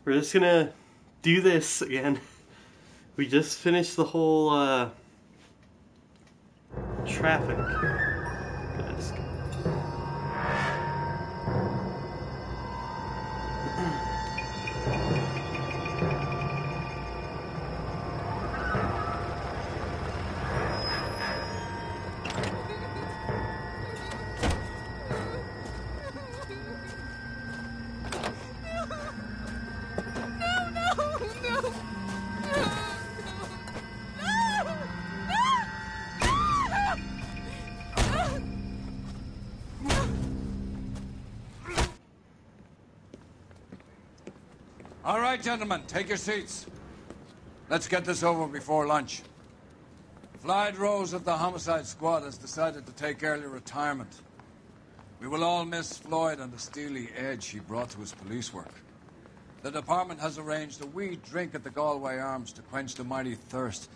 We're just gonna do this again. We just finished the whole traffic desk. All right, gentlemen, take your seats. Let's get this over before lunch. Floyd Rose of the Homicide Squad has decided to take early retirement. We will all miss Floyd and the steely edge he brought to his police work. The department has arranged a wee drink at the Galway Arms to quench the mighty thirst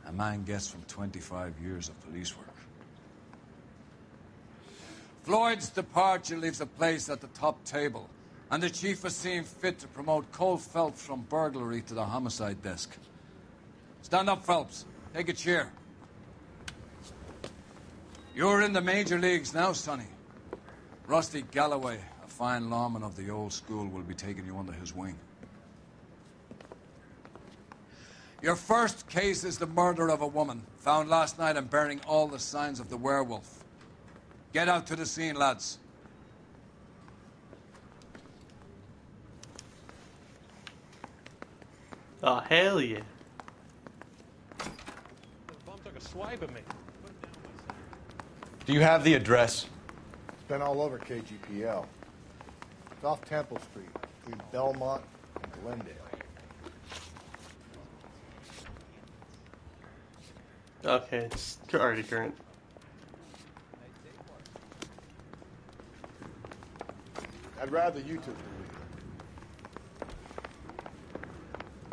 a man gets from 25 years of police work. Floyd's departure leaves a place at the top table, and the chief has seen fit to promote Cole Phelps from burglary to the homicide desk. Stand up, Phelps. Take a chair. You're in the major leagues now, Sonny. Rusty Galloway, a fine lawman of the old school, will be taking you under his wing. Your first case is the murder of a woman, found last night and bearing all the signs of the werewolf. Get out to the scene, lads. Oh, hell yeah. The bum took a swipe at me. Do you have the address? It's been all over KGPL. It's off Temple Street, between Belmont and Glendale. Okay, it's already current. I'd rather you took the lead.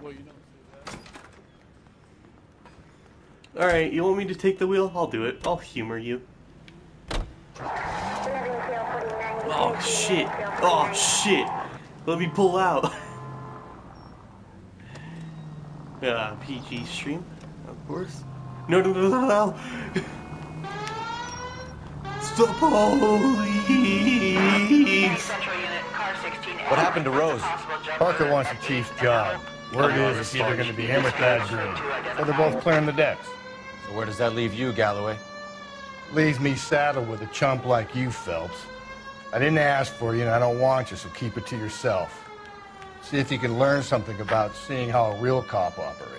Well, you don't do that. Alright, you want me to take the wheel? I'll do it. I'll humor you. Oh shit. Oh shit. Let me pull out. PG stream, of course. No. Stop police! What happened to Rose? Parker wants the chief's job. Word is it's either going to be him or Thad Green. So they're both clearing the decks. So where does that leave you, Galloway? Leaves me saddled with a chump like you, Phelps. I didn't ask for you, and I don't want you, so keep it to yourself. See if you can learn something about seeing how a real cop operates.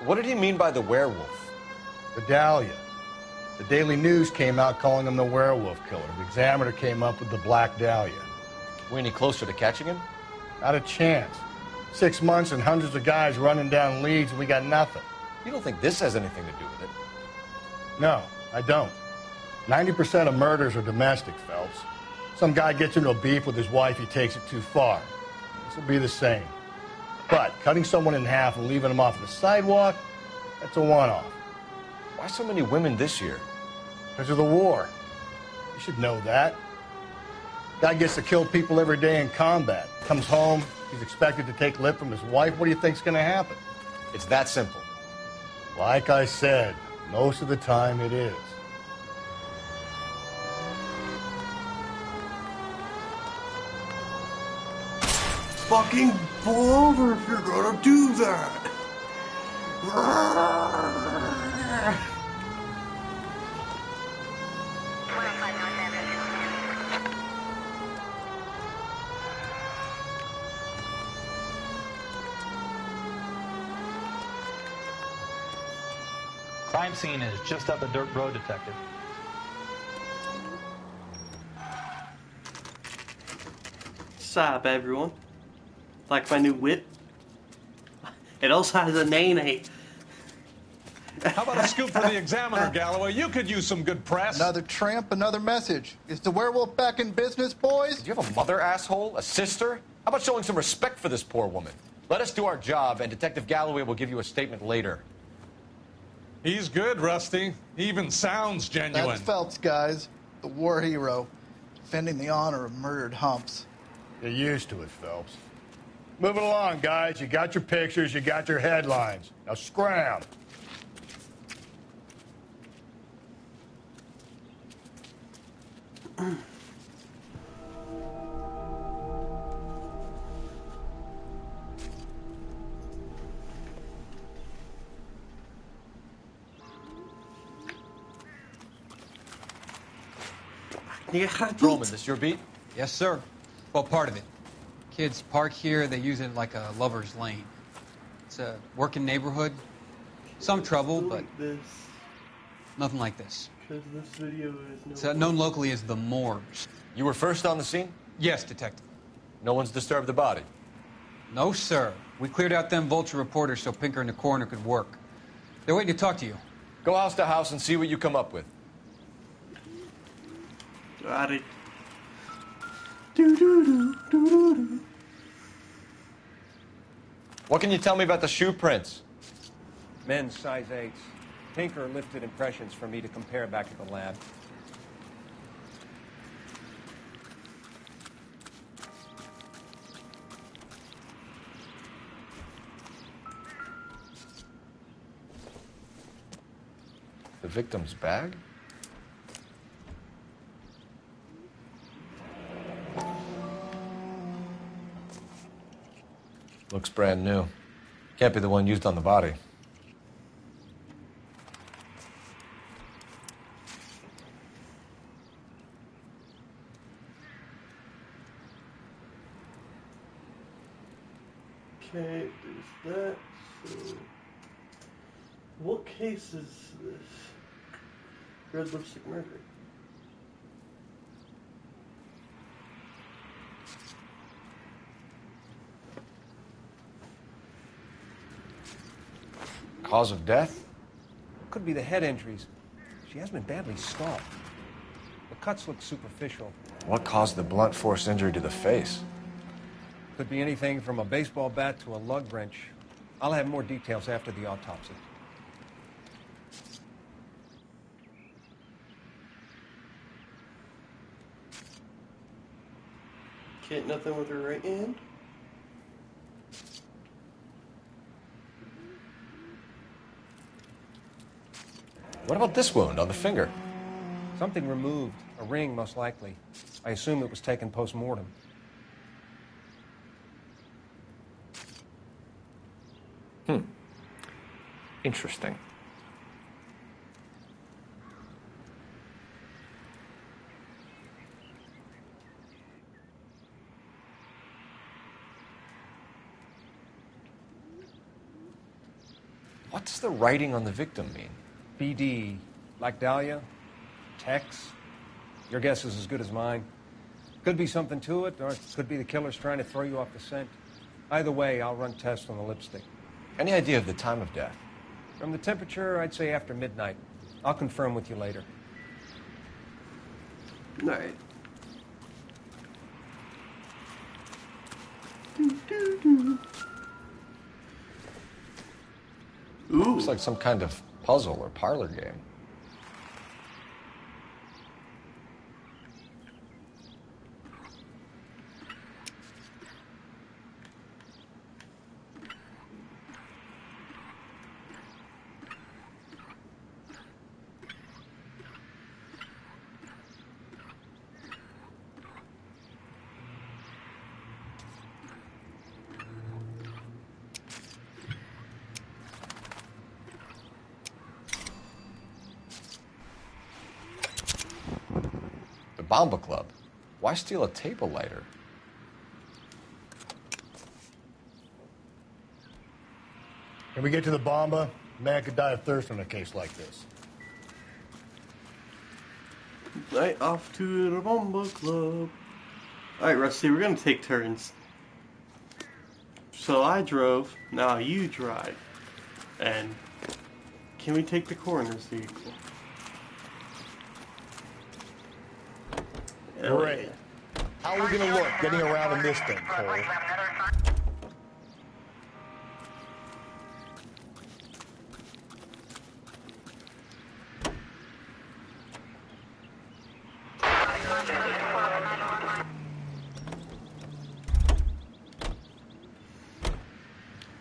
What did he mean by the werewolf? The Dahlia. The Daily News came out calling him the werewolf killer. The Examiner came up with the Black Dahlia. We any closer to catching him? Not a chance. 6 months and hundreds of guys running down leads, and we got nothing. You don't think this has anything to do with it? No, I don't. 90% of murders are domestic, Phelps. Some guy gets into a beef with his wife, he takes it too far. This will be the same. But cutting someone in half and leaving them off the sidewalk, that's a one-off. Why so many women this year? Because of the war. You should know that. Guy gets to kill people every day in combat. Comes home, he's expected to take lip from his wife. What do you think's going to happen? It's that simple. Like I said, most of the time it is. Fucking pull over if you're gonna do that! Crime scene is just up the dirt road, Detective. Sup, everyone? Like my new whip? It also has a nay-nay. How about a scoop for the Examiner, Galloway? You could use some good press. Another tramp, another message. Is the werewolf back in business, boys? Do you have a mother, asshole? A sister? How about showing some respect for this poor woman? Let us do our job, and Detective Galloway will give you a statement later. He's good, Rusty. He even sounds genuine. That's Phelps, guys. The war hero. Defending the honor of murdered humps. You're used to it, Phelps. Moving along, guys. You got your pictures, you got your headlines. Now scram. Je gaat Roman, niet. this your beat? Yes, sir. Well, part of it. Kids park here, they use it like a lover's lane. It's a working neighborhood. Some trouble, but This, nothing like this. because this video is no. It's known locally as the Morgues. You were first on the scene? Yes, detective. No one's disturbed the body. No, sir. We cleared out them vulture reporters so Pinker and the coroner could work. They're waiting to talk to you. Go house to house and see what you come up with. Got it. Do do do do do do. What can you tell me about the shoe prints? Men's size 8s. Pinker lifted impressions for me to compare back at the lab. The victim's bag? Looks brand new. Can't be the one used on the body. Okay, there's that. So, what case is this? Red lipstick murder. Cause of death? Could be the head injuries. She has been badly stalked. The cuts look superficial. What caused the blunt force injury to the face? Could be anything from a baseball bat to a lug wrench. I'll have more details after the autopsy. Can't nothing with her right hand. What about this wound on the finger? Something removed. A ring, most likely. I assume it was taken post-mortem. Interesting. What's the writing on the victim mean? BD. Like Dahlia? Tex? Your guess is as good as mine. Could be something to it, or it could be the killer's trying to throw you off the scent. Either way, I'll run tests on the lipstick. Any idea of the time of death? From the temperature, I'd say after midnight. I'll confirm with you later. Alright. Ooh. Looks like some kind of puzzle or parlor game. Bomba Club. Why steal a table lighter? Can we get to the Bomba? Man could die of thirst in a case like this. Right off to the Bomba Club. Alright, Rusty, we're gonna take turns. So I drove, now you drive. And can we take the coroner's vehicle? Great. How are we going to look getting around in this thing, Cole?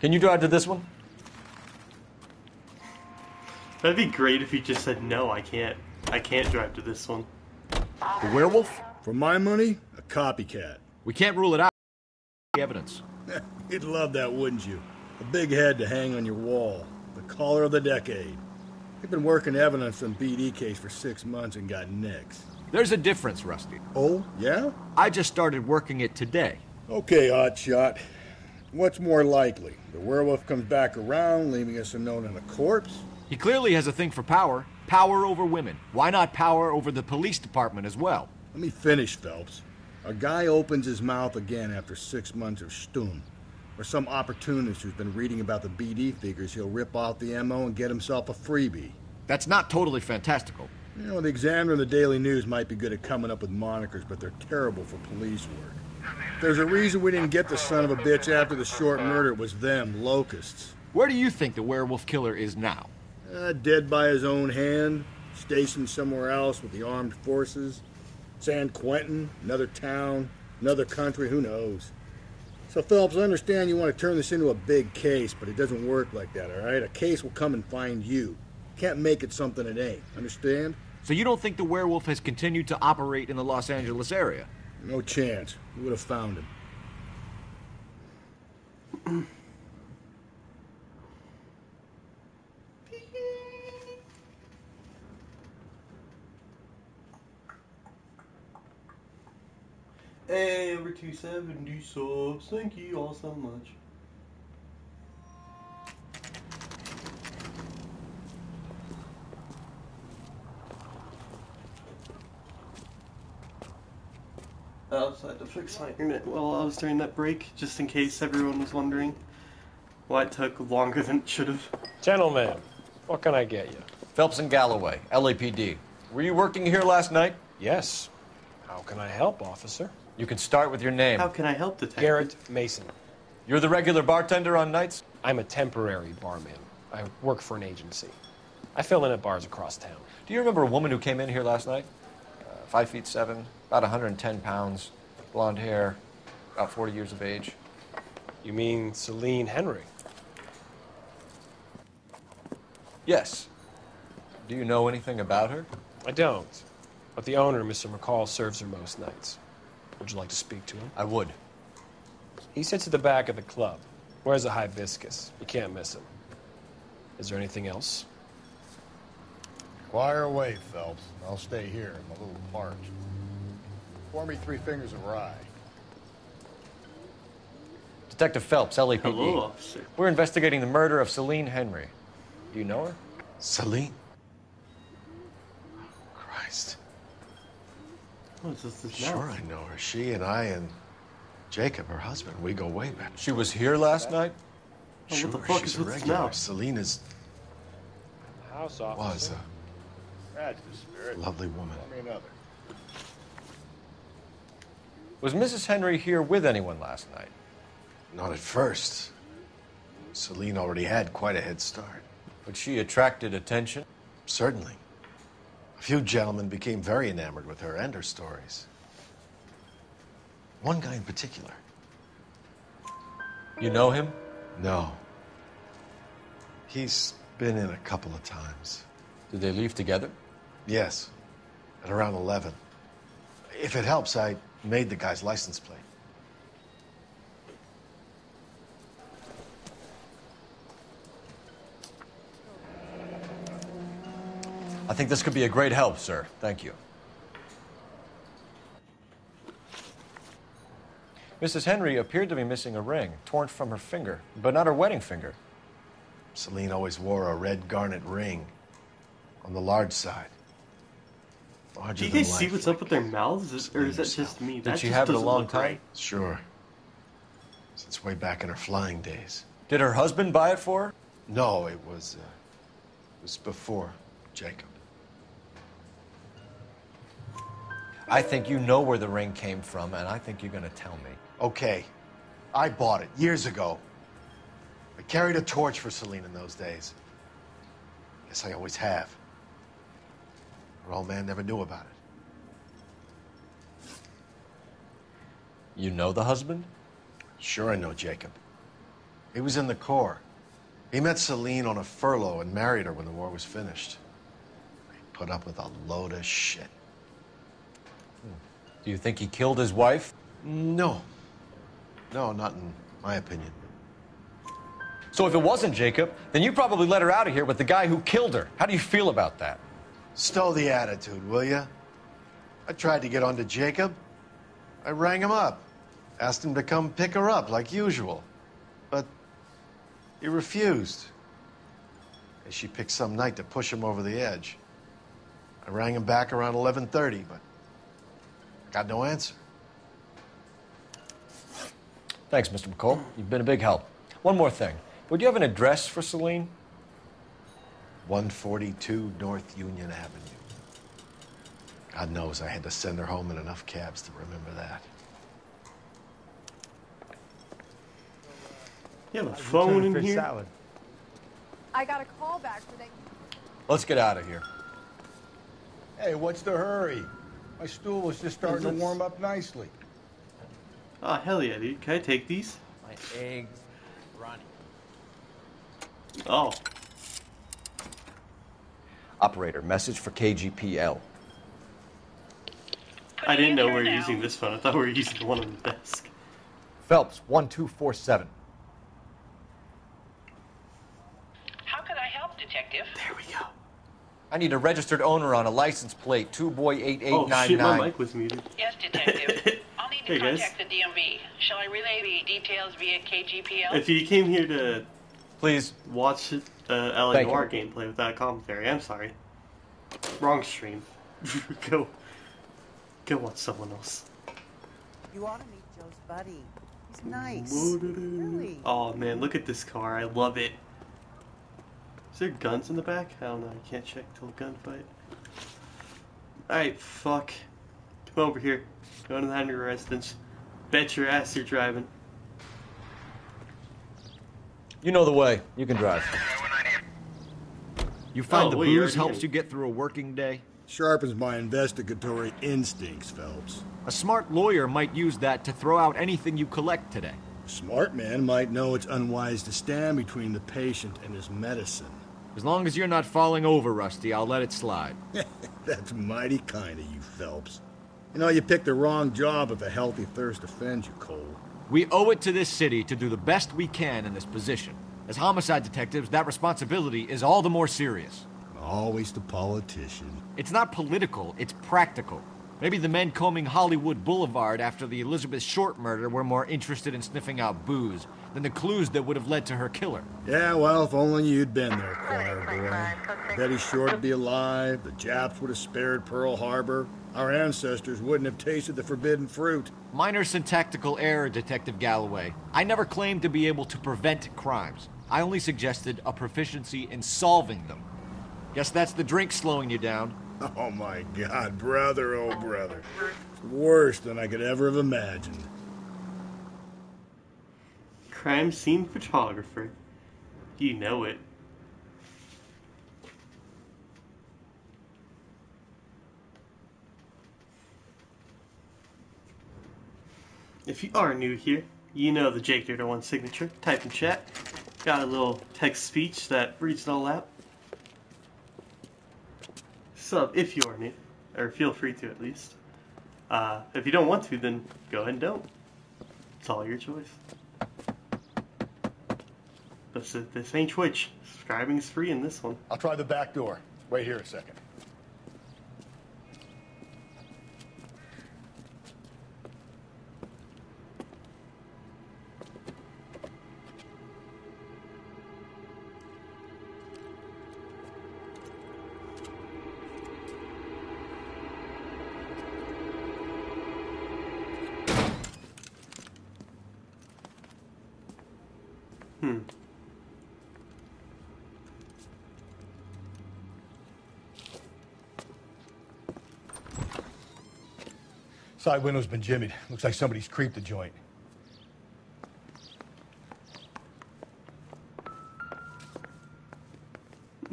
Can you drive to this one? That'd be great if he just said, no, I can't. I can't drive to this one. The werewolf? For my money, a copycat. We can't rule it out. Evidence. You'd love that, wouldn't you? A big head to hang on your wall. The caller of the decade. You've been working evidence on BD case for 6 months and got nicks. There's a difference, Rusty. Oh, yeah? I just started working it today. Okay, hotshot. What's more likely? The werewolf comes back around, leaving us unknown in a corpse? He clearly has a thing for power. Power over women. Why not power over the police department as well? Let me finish, Phelps. A guy opens his mouth again after 6 months of stum. Or some opportunist who's been reading about the BD figures, he'll rip off the MO and get himself a freebie. That's not totally fantastical. You know, the Examiner and the Daily News might be good at coming up with monikers, but they're terrible for police work. There's a reason we didn't get the son of a bitch after the short murder. It was them, locusts. Where do you think the werewolf killer is now? Dead by his own hand, stationed somewhere else with the armed forces. San Quentin, another town, another country, who knows? So, Phelps, I understand you want to turn this into a big case, but it doesn't work like that, all right? A case will come and find you. Can't make it something it ain't, understand? So you don't think the werewolf has continued to operate in the Los Angeles area? No chance. We would have found him. Hey, over 270 subs. Thank you all so much. I also had to fix my internet while I was during that break, just in case everyone was wondering why it took longer than it should have. Gentlemen, what can I get you? Phelps and Galloway, LAPD. Were you working here last night? Yes. How can I help, officer? You can start with your name. How can I help, Detective? Garrett Mason. You're the regular bartender on nights? I'm a temporary barman. I work for an agency. I fill in at bars across town. Do you remember a woman who came in here last night? 5'7", about 110 pounds, blonde hair, about 40 years of age. You mean Celine Henry? Yes. Do you know anything about her? I don't. But the owner, Mr. McCall, serves her most nights. Would you like to speak to him? I would. He sits at the back of the club. Wears a hibiscus. You can't miss him. Is there anything else? Fire away, Phelps. I'll stay here. I'm a little parched. Pour me 3 fingers of rye. Detective Phelps, LAPD. Hello, officer. We're investigating the murder of Celine Henry. Do you know her? Celine? Christ. What is this Sure, I know her. She and I and Jacob, her husband, we go way back. She was here last night? Oh, Sure, what the fuck she's is a with this regular. mouth? Celine is, House was officer. That's the spirit. a lovely woman. Pour me another. Was Mrs. Henry here with anyone last night? Not at first. Celine already had quite a head start. But she attracted attention? Certainly. A few gentlemen became very enamored with her and her stories. One guy in particular. You know him? No. He's been in a couple of times. Did they leave together? Yes. At around 11. If it helps, I made the guy's license plate. I think this could be a great help, sir. Thank you. Mrs. Henry appeared to be missing a ring, torn from her finger, but not her wedding finger. Celine always wore a red garnet ring on the large side. Do you guys see what's up with their mouths, or is that just me? Did she have it a long time? Sure. Since way back in her flying days. Did her husband buy it for her? No, it was before Jacob. I think you know where the ring came from, and I think you're going to tell me. Okay. I bought it years ago. I carried a torch for Celine in those days. Guess I always have. Her old man never knew about it. You know the husband? Sure, I know Jacob. He was in the Corps. He met Celine on a furlough and married her when the war was finished. He put up with a load of shit. Do you think he killed his wife? No. No, not in my opinion. So if it wasn't Jacob, then you probably let her out of here with the guy who killed her. How do you feel about that? Stow the attitude, will ya? I tried to get onto Jacob. I rang him up. Asked him to come pick her up like usual. But he refused. And she picked some night to push him over the edge. I rang him back around 11:30, but got no answer. Thanks, Mr. McCall. You've been a big help. One more thing. Would you have an address for Celine? 142 North Union Avenue. God knows I had to send her home in enough cabs to remember that. You have a phone in here? Salad. I got a call back today. Let's get out of here. Hey, what's the hurry? My stool was just starting to warm up nicely. Oh, hell yeah, dude. Can I take these? My eggs running. Oh. Operator, message for KGPL. I didn't know we were using this phone. I thought we were using the one on the desk. Phelps, 1247. How can I help, Detective? There we go. I need a registered owner on a license plate, 2boy8899. Oh shit, my mic was muted. Yes, Detective. I'll need to Hey, guys. contact the DMV. Shall I relay the details via KGPL? If you came here to please watch LA Thank Noire gameplay without commentary, I'm sorry. Wrong stream. Go watch someone else. You ought to meet Joe's buddy. He's nice. Really. Oh man, look at this car. I love it. Is there guns in the back? I don't know. I can't check till gunfight. Alright, fuck. Come over here. Go to the Henry residence. Bet your ass you're driving. You know the way. You can drive. You find the well, you booze already helps you get through a working day? Sharpens my investigatory instincts, Phelps. A smart lawyer might use that to throw out anything you collect today. A smart man might know it's unwise to stand between the patient and his medicine. As long as you're not falling over, Rusty, I'll let it slide. That's mighty kind of you, Phelps. You know, you picked the wrong job if a healthy thirst offends you, Cole. We owe it to this city to do the best we can in this position. As homicide detectives, that responsibility is all the more serious. Always the politician. It's not political, it's practical. Maybe the men combing Hollywood Boulevard after the Elizabeth Short murder were more interested in sniffing out booze than the clues that would have led to her killer. Yeah, well, if only you'd been there, choir boy. Betty Short would be alive, the Japs would have spared Pearl Harbor, our ancestors wouldn't have tasted the forbidden fruit. Minor syntactical error, Detective Galloway. I never claimed to be able to prevent crimes. I only suggested a proficiency in solving them. Guess that's the drink slowing you down. Oh my God, brother, oh brother. Worse than I could ever have imagined. Crime scene photographer. You know it. If you are new here, you know the Jake Dirter 1 signature. Type in chat. Got a little text speech that reads it all out. Sub if you are new, or feel free to at least. If you don't want to, then go ahead and don't. It's all your choice. But this ain't Twitch. Subscribing is free in this one. I'll try the back door. Wait here a second. Side window's been jimmied. Looks like somebody's creeped the joint.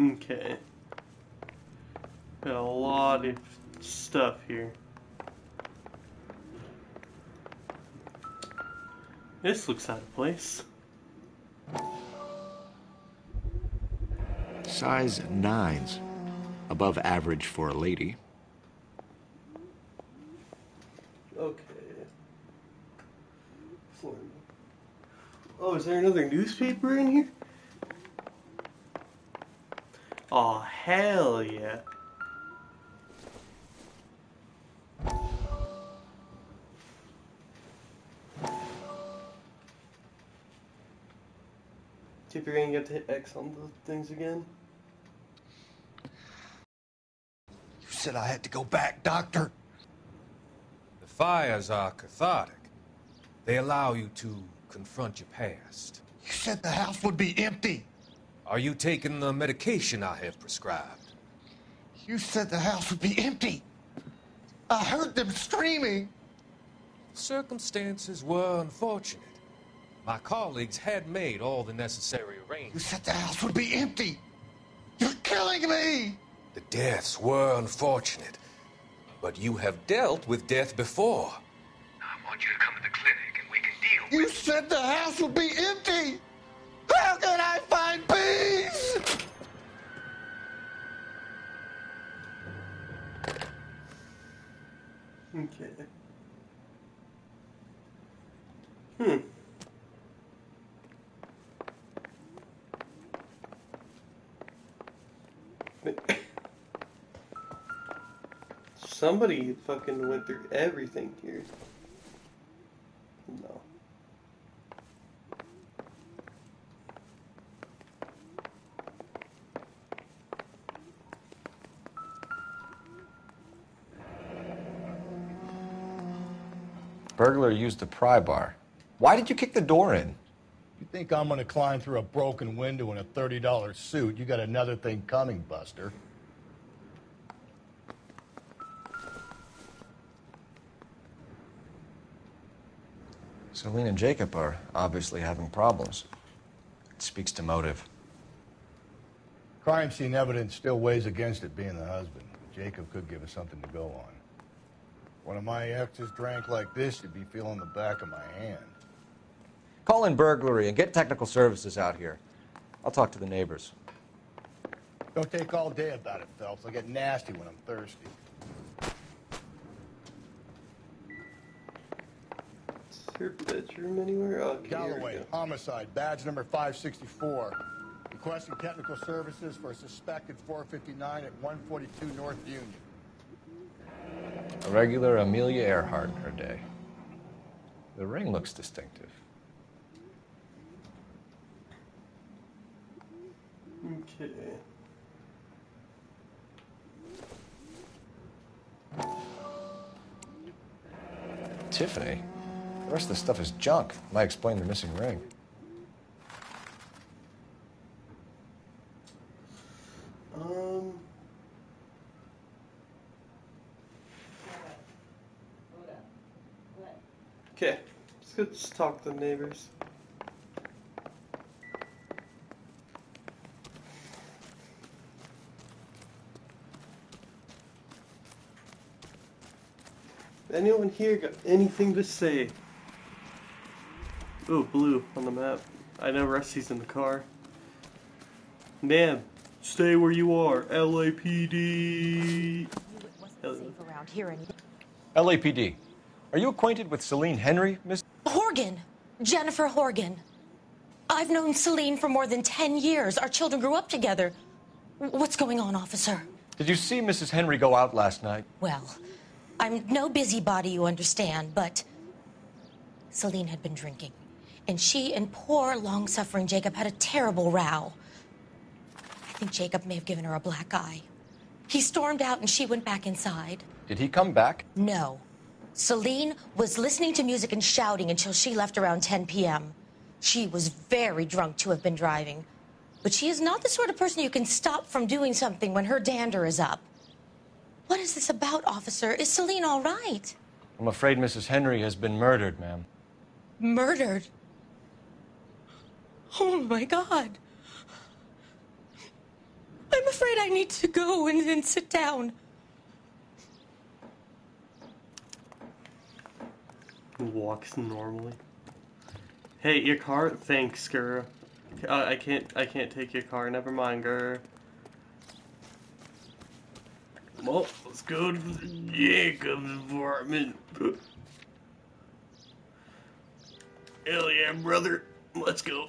Okay. Got a lot of stuff here. This looks out of place. Size 9s. Above average for a lady. Okay. Oh, is there another newspaper in here? Oh, hell yeah. See if you're gonna get to hit X on those things again. You said I had to go back, Doctor. The fires are cathartic. They allow you to confront your past. You said the house would be empty. Are you taking the medication I have prescribed? You said the house would be empty. I heard them screaming. Circumstances were unfortunate. My colleagues had made all the necessary You arrangements. said the house would be empty. You're killing me. The deaths were unfortunate, but you have dealt with death before. I want you to come to the clinic and we can deal with it. You said the house would be empty. How can I find peace? Okay. Somebody fucking went through everything here. No. Burglar used the pry bar. Why did you kick the door in? You think I'm gonna climb through a broken window in a $30 suit? You got another thing coming, Buster. Celine and Jacob are obviously having problems. It speaks to motive. Crime scene evidence still weighs against it being the husband. Jacob could give us something to go on. One of my exes drank like this, you'd be feeling the back of my hand. Call in burglary and get technical services out here. I'll talk to the neighbors. Don't take all day about it, Phelps. I'll get nasty when I'm thirsty. Is there a bedroom anywhere? Okay, Galloway, homicide, badge number 564. Requesting technical services for a suspected 459 at 142 North Union. A regular Amelia Earhart in her day. The ring looks distinctive. Okay. Tiffany? The rest of the stuff is junk. Might explain the missing ring. Okay, let's talk to the neighbors. Anyone here got anything to say? Ooh, blue on the map. I know Rusty's in the car. Ma'am, stay where you are. LAPD. Around here any LAPD. Are you acquainted with Celine Henry, Miss? Horgan. Jennifer Horgan. I've known Celine for more than 10 years. Our children grew up together. What's going on, officer? Did you see Mrs. Henry go out last night? Well, I'm no busybody, you understand, but Celine had been drinking. And she and poor, long-suffering Jacob had a terrible row. I think Jacob may have given her a black eye. He stormed out and she went back inside. Did he come back? No. Celine was listening to music and shouting until she left around 10 p.m. She was very drunk to have been driving. But she is not the sort of person you can stop from doing something when her dander is up. What is this about, officer? Is Celine all right? I'm afraid Mrs. Henry has been murdered, ma'am. Murdered? Oh, my God. I'm afraid I need to go and sit down. Walks normally. Hey, your car? Thanks, Skura. I can't take your car. Never mind, girl. Well, let's go to Jacob's apartment. Hell yeah, brother. Let's go.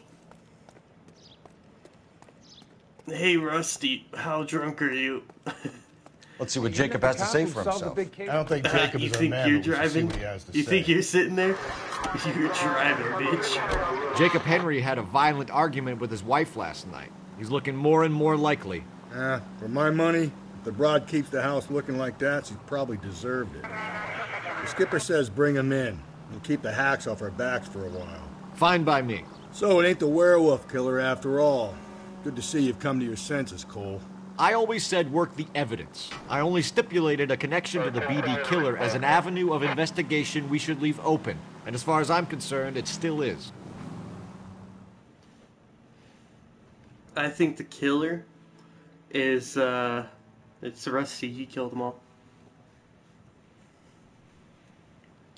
Hey, Rusty, how drunk are you? Let's see what Jacob has to say for himself. I don't think Jacob you is our think man, you're but we should see driving? what he has to You say. think you're sitting there? You're driving, bitch. Jacob Henry had a violent argument with his wife last night. He's looking more and more likely. For my money, if the broad keeps the house looking like that, she's probably deserved it. The skipper says bring him in. We'll keep the hacks off our backs for a while. Fine by me. So it ain't the werewolf killer after all. Good to see you've come to your senses, Cole. I always said work the evidence. I only stipulated a connection to the BD killer as an avenue of investigation we should leave open. And as far as I'm concerned, it still is. I think the killer is, it's Rusty. He killed them all.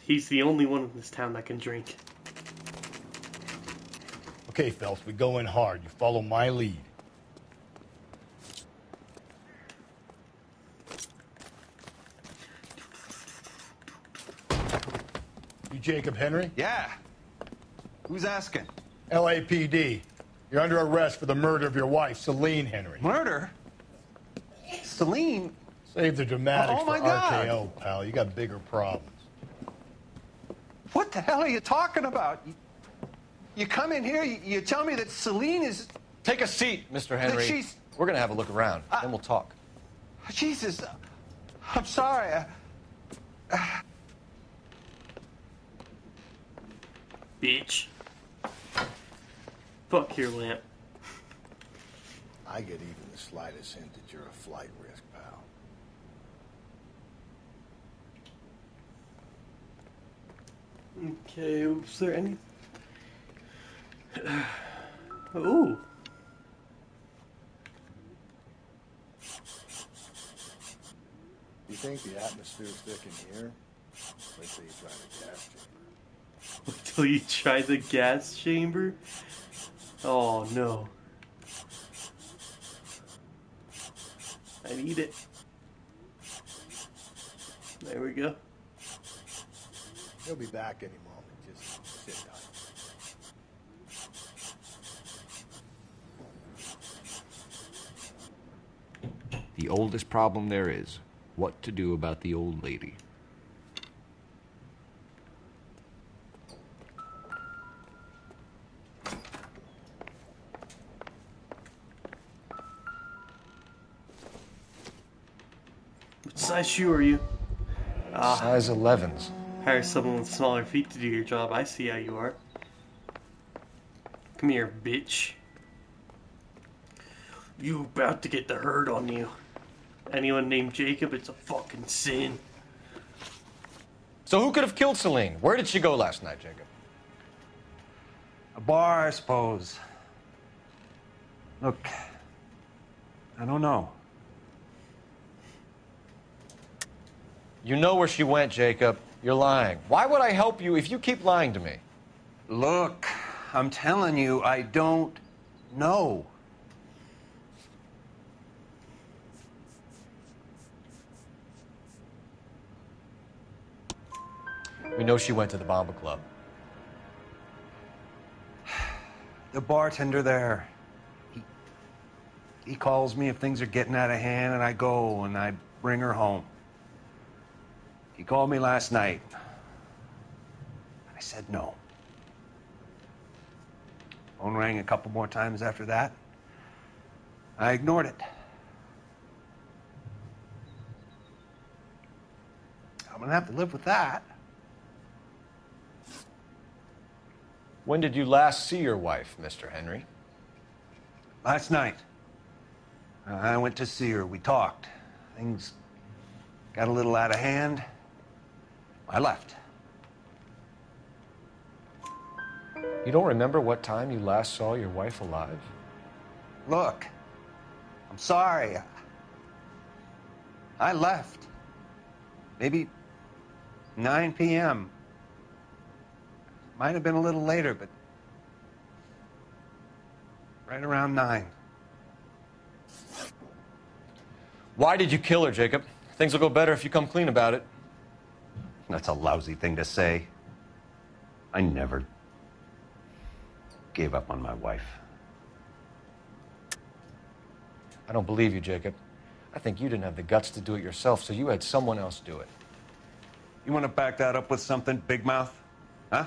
He's the only one in this town that can drink. Okay, Phelps, we go in hard. You follow my lead. You Jacob Henry? Yeah. Who's asking? LAPD. You're under arrest for the murder of your wife, Celine Henry. Murder? Celine? Save the dramatics Oh, my for God. RKO, pal. You got bigger problems. What the hell are you talking about? You come in here, you tell me that Celine is... Take a seat, Mr. Henry. That she's... We're going to have a look around, then we'll talk. Jesus, I'm sorry. Bitch. Fuck your lamp. I get even the slightest hint that you're a flight risk, pal. Okay, was there any... Ooh. You think the atmosphere's thick in here? Wait till you try the gas chamber. Until you try the gas chamber? Oh no. I need it. There we go. He'll be back any moment. Just sit tight. The oldest problem there is, what to do about the old lady. What size shoe are you? Size 11s. Hire someone with smaller feet to do your job. I see how you are. Come here, bitch. You about to get the hurt on you. Anyone named Jacob, it's a fucking sin. So who could have killed Celine? Where did she go last night, Jacob? A bar, I suppose. Look, I don't know. You know where she went, Jacob. You're lying. Why would I help you if you keep lying to me? Look, I'm telling you, I don't know. We know she went to the Bomba Club. The bartender there, he calls me if things are getting out of hand, and I go and I bring her home. He called me last night. I said no. Phone rang a couple more times after that. I ignored it. I'm gonna have to live with that. When did you last see your wife, Mr. Henry? Last night. I went to see her. We talked. Things got a little out of hand. I left. You don't remember what time you last saw your wife alive? Look, I'm sorry. I left. Maybe 9 p.m. Might have been a little later, but Right around 9. Why did you kill her, Jacob? Things will go better if you come clean about it. That's a lousy thing to say. I never gave up on my wife. I don't believe you, Jacob. I think you didn't have the guts to do it yourself, so you had someone else do it. You want to back that up with something, Big Mouth? Huh?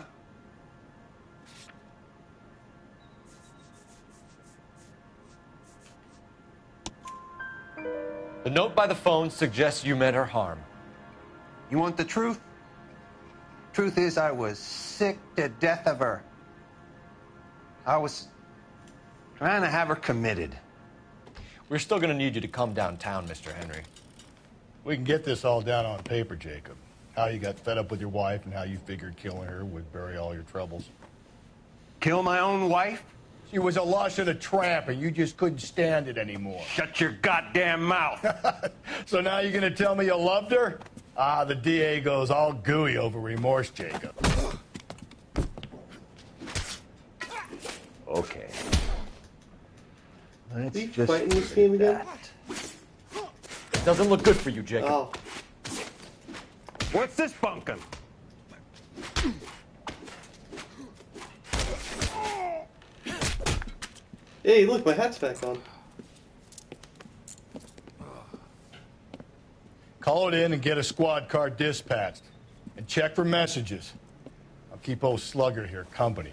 The note by the phone suggests you meant her harm. You want the truth? Truth is, I was sick to death of her. I was trying to have her committed. We're still going to need you to come downtown, Mr. Henry. We can get this all down on paper, Jacob. How you got fed up with your wife and how you figured killing her would bury all your troubles. Kill my own wife? She was a lush and a tramp, and you just couldn't stand it anymore. Shut your goddamn mouth. So now you're going to tell me you loved her? Ah, the DA goes all gooey over remorse, Jacob. Okay. Let's Are you just fighting this game again? It doesn't look good for you, Jacob. Oh. What's this bunkum? Hey, look, my hat's back on. Call it in and get a squad car dispatched. And check for messages. I'll keep old Slugger here company.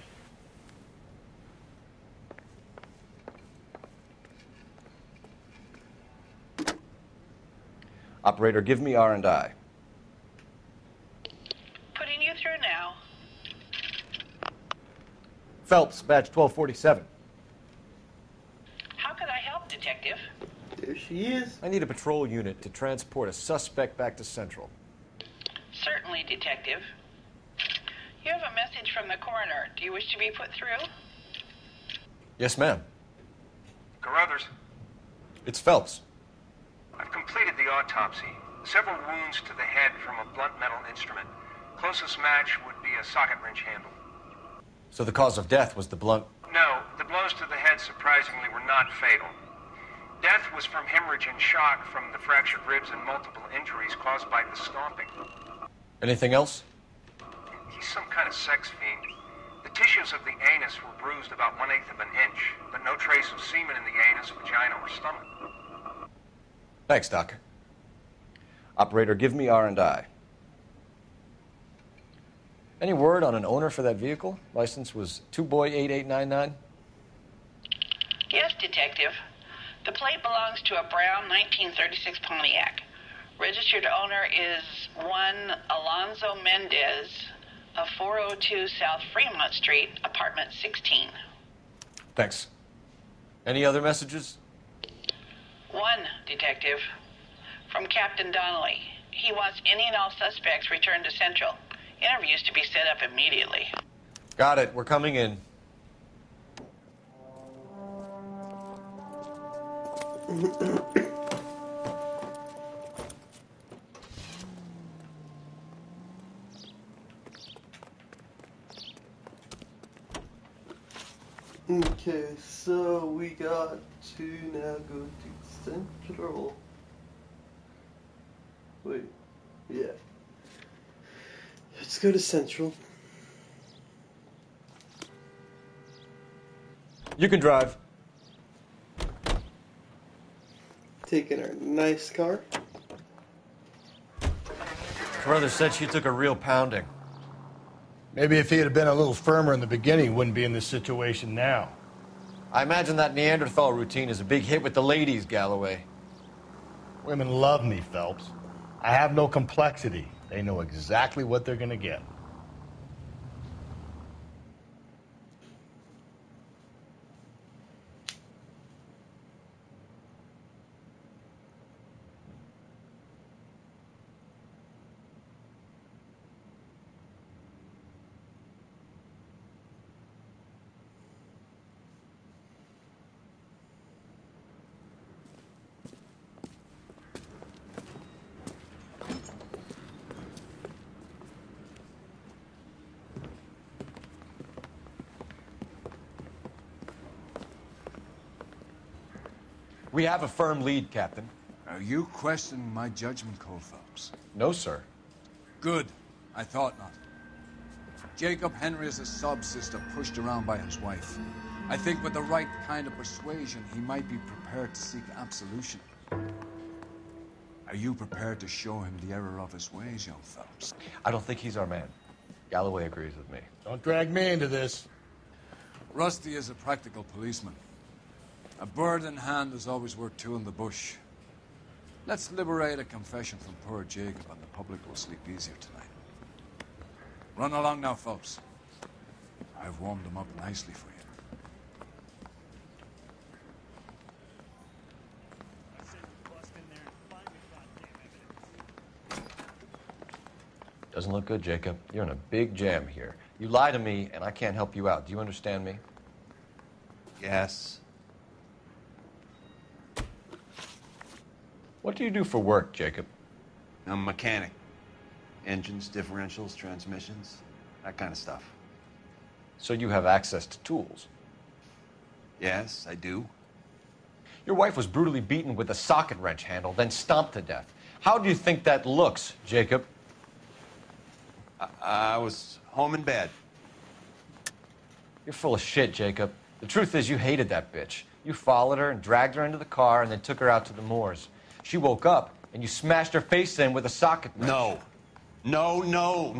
Operator, give me R&I. Putting you through now. Phelps, badge 1247. How could I help, Detective? There she is. I need a patrol unit to transport a suspect back to Central. Certainly, Detective. You have a message from the coroner. Do you wish to be put through? Yes, ma'am. Carruthers, It's Phelps. I've completed the autopsy. Several wounds to the head from a blunt metal instrument. Closest match would be a socket wrench handle. So the cause of death was the blunt... No, the blows to the head surprisingly were not fatal. Death was from hemorrhage and shock from the fractured ribs and multiple injuries caused by the stomping. Anything else? He's some kind of sex fiend. The tissues of the anus were bruised about 1/8 of an inch, but no trace of semen in the anus, vagina, or stomach. Thanks, Doc. Operator, give me R&I. Any word on an owner for that vehicle? License was 2boy8899. Yes, Detective. The plate belongs to a brown 1936 Pontiac. Registered owner is one Alonzo Mendez of 402 South Fremont Street, apartment 16. Thanks. Any other messages? One, Detective. From Captain Donnelly. He wants any and all suspects returned to Central. Interviews to be set up immediately. Got it. We're coming in. Okay, so we got to now go to Central. Wait, yeah. Let's go to Central. You can drive. Taking our nice car. Brother said she took a real pounding. Maybe if he had been a little firmer in the beginning, he wouldn't be in this situation now. I imagine that Neanderthal routine is a big hit with the ladies, Galloway. Women love me, Phelps. I have no complexity. They know exactly what they're going to get. We have a firm lead, Captain. Are you questioning my judgment call, Phelps? No, sir. Good. I thought not. Jacob Henry is a sub-sister pushed around by his wife. I think with the right kind of persuasion, he might be prepared to seek absolution. Are you prepared to show him the error of his ways, young Phelps? I don't think he's our man. Galloway agrees with me. Don't drag me into this. Rusty is a practical policeman. A bird in hand is always worth two in the bush. Let's liberate a confession from poor Jacob, and the public will sleep easier tonight. Run along now, Phelps. I've warmed them up nicely for you. Doesn't look good, Jacob. You're in a big jam here. You lie to me, and I can't help you out. Do you understand me? Yes. What do you do for work, Jacob? I'm a mechanic. Engines, differentials, transmissions, that kind of stuff. So you have access to tools? Yes, I do. Your wife was brutally beaten with a socket wrench handle, then stomped to death. How do you think that looks, Jacob? I was home in bed. You're full of shit, Jacob. The truth is you hated that bitch. You followed her and dragged her into the car and then took her out to the moors. She woke up and you smashed her face in with a socket wrench. No. No.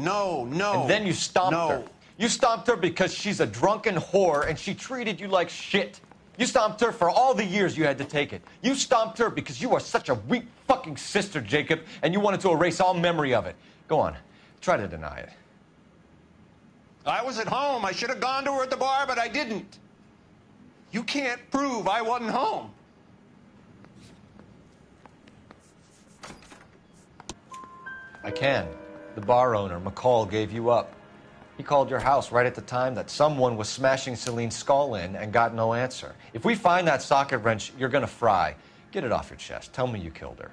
And then you stomped her. You stomped her because she's a drunken whore and she treated you like shit. You stomped her for all the years you had to take it. You stomped her because you are such a weak fucking sister, Jacob, and you wanted to erase all memory of it. Go on. Try to deny it. I was at home. I should have gone to her at the bar, but I didn't. You can't prove I wasn't home. I can. The bar owner, McCall, gave you up. He called your house right at the time that someone was smashing Celine's skull in and got no answer. If we find that socket wrench, you're gonna fry. Get it off your chest. Tell me you killed her.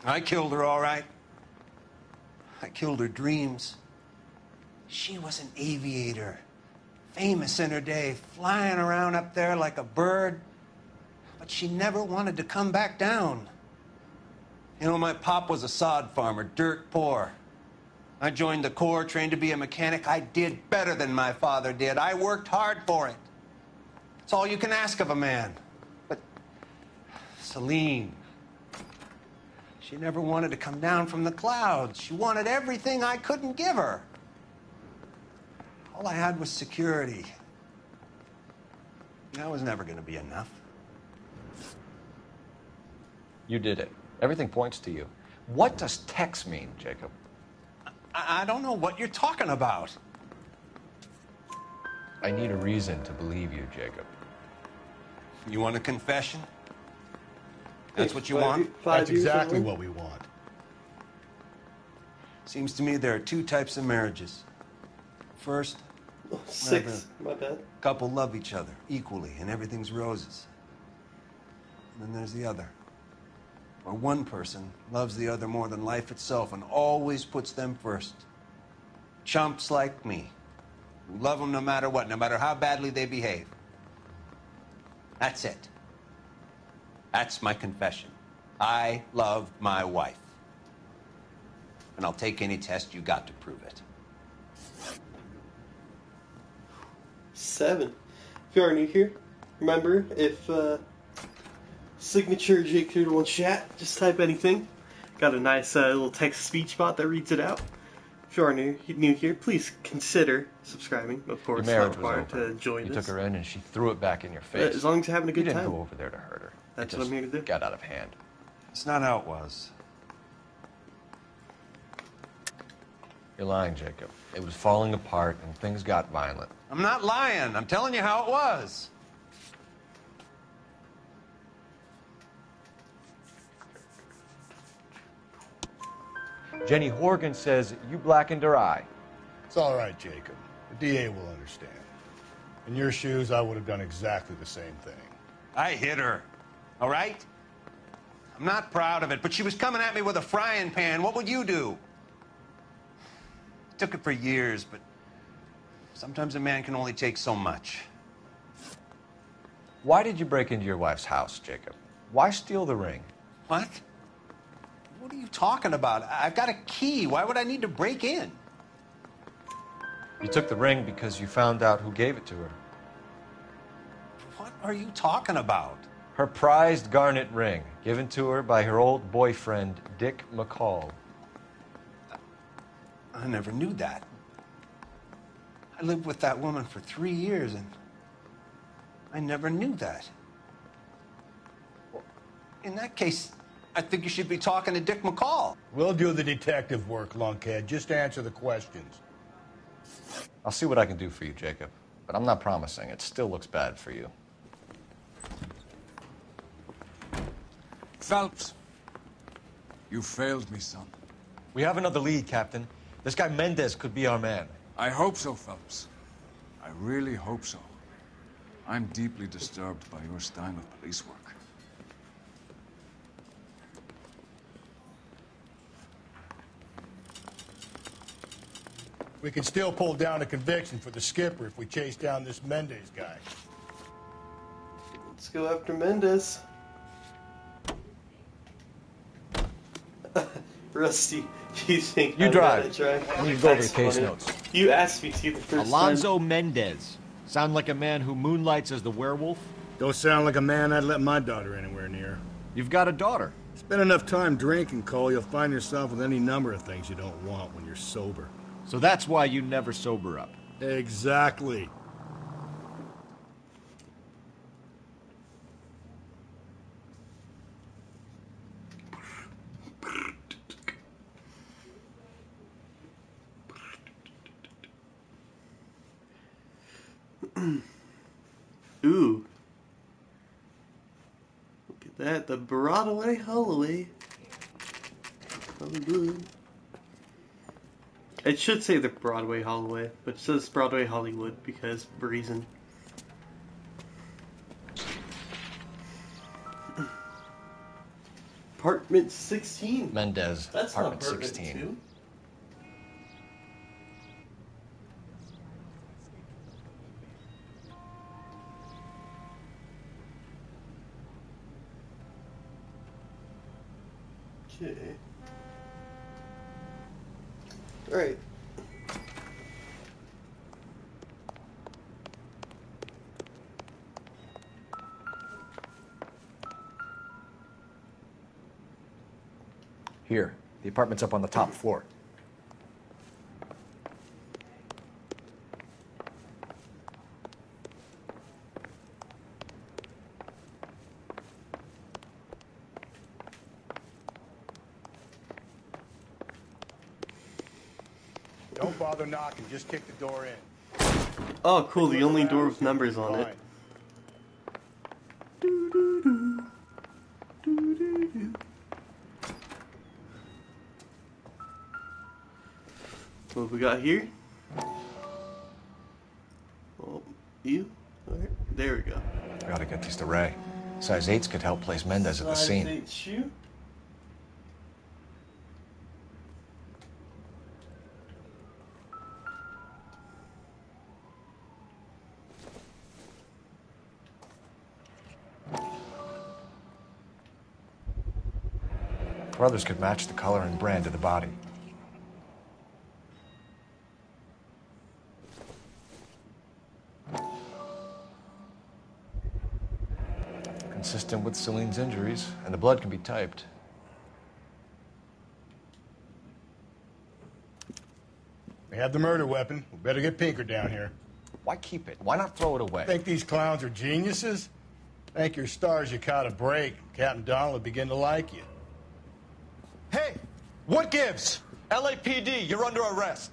I killed her, all right. I killed her dreams. She was an aviator, famous in her day, flying around up there like a bird. But she never wanted to come back down. You know, my pop was a sod farmer, dirt poor. I joined the Corps, trained to be a mechanic. I did better than my father did. I worked hard for it. It's all you can ask of a man. But Celine, she never wanted to come down from the clouds. She wanted everything I couldn't give her. All I had was security. That was never going to be enough. You did it. Everything points to you. What does Tex mean, Jacob? I don't know what you're talking about. I need a reason to believe you, Jacob. You want a confession? That's what you want? That's exactly what we want. Seems to me there are two types of marriages. First, Six. My bad. couple love each other equally and everything's roses. And then there's the other. Where one person loves the other more than life itself and always puts them first. Chumps like me, who love them no matter what, no matter how badly they behave. That's it. That's my confession. I love my wife. And I'll take any test you got to prove it. 7. If you are new here, remember, if signature Jake Noodle in chat, just type anything. Got a nice little text-to-speech bot that reads it out. If you are new here, please consider subscribing. Of course, Your marriage not required was over. to join You us. took her in and she threw it back in your face. As long as you're having a good you didn't time. go over there to hurt her. That's It what I'm just here to do. got out of hand. It's not how it was. You're lying, Jacob. It was falling apart and things got violent. I'm not lying. I'm telling you how it was. Jenny Horgan says you blackened her eye. It's all right, Jacob. The DA will understand. In your shoes, I would have done exactly the same thing. I hit her. All right? I'm not proud of it, but she was coming at me with a frying pan. What would you do? It took it for years, but sometimes a man can only take so much. Why did you break into your wife's house, Jacob? Why steal the ring? What? What are you talking about? I've got a key. Why would I need to break in? You took the ring because you found out who gave it to her. What are you talking about? Her prized garnet ring, given to her by her old boyfriend, Dick McCall. I never knew that. I lived with that woman for 3 years, and I never knew that. Well, in that case, I think you should be talking to Dick McCall. We'll do the detective work, lunkhead. Just answer the questions. I'll see what I can do for you, Jacob. But I'm not promising. It still looks bad for you. Phelps, you failed me, son. We have another lead, Captain. This guy Mendez could be our man. I hope so, Phelps. I really hope so. I'm deeply disturbed by your style of police work. We can still pull down a conviction for the skipper if we chase down this Mendez guy. Let's go after Mendez. Rusty, you think You I'm drive. gonna drive? I'm gonna go over That's the case funny. notes. You asked me to the first Alonzo time. Mendez. Sound like a man who moonlights as the werewolf? Don't sound like a man I'd let my daughter anywhere near. You've got a daughter. Spend enough time drinking, Cole, you'll find yourself with any number of things you don't want when you're sober. So that's why you never sober up. Exactly. Ooh. Look at that, the Broadway Holloway. Hollywood. It should say the Broadway Holloway, but it says Broadway Hollywood because of a reason. Apartment 16. Mendez, That's apartment not apartment 16. 2. Okay. All right. Here, the apartment's up on the top floor. Don't bother knocking, just kick the door in. Oh, cool. The only door with numbers on it. What have we got here? Oh, you? Alright, there we go. Gotta get these to Ray. Size 8s could help place Mendez at the scene. Size 8 shoe? Brothers could match the color and brand of the body. Consistent with Celine's injuries, and the blood can be typed. We have the murder weapon. We better get Pinker down here. Why keep it? Why not throw it away? Think these clowns are geniuses? Thank your stars you caught a break. Captain Donald will begin to like you. Hey! What gives? LAPD, you're under arrest.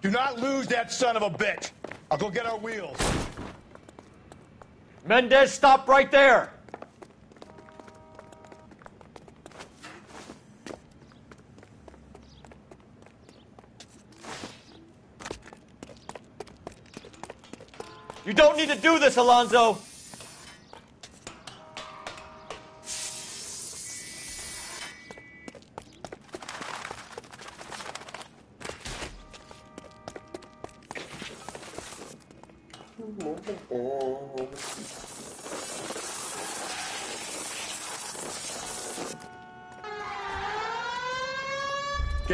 Do not lose that son of a bitch. I'll go get our wheels. Mendez, stop right there! You don't need to do this, Alonzo! Get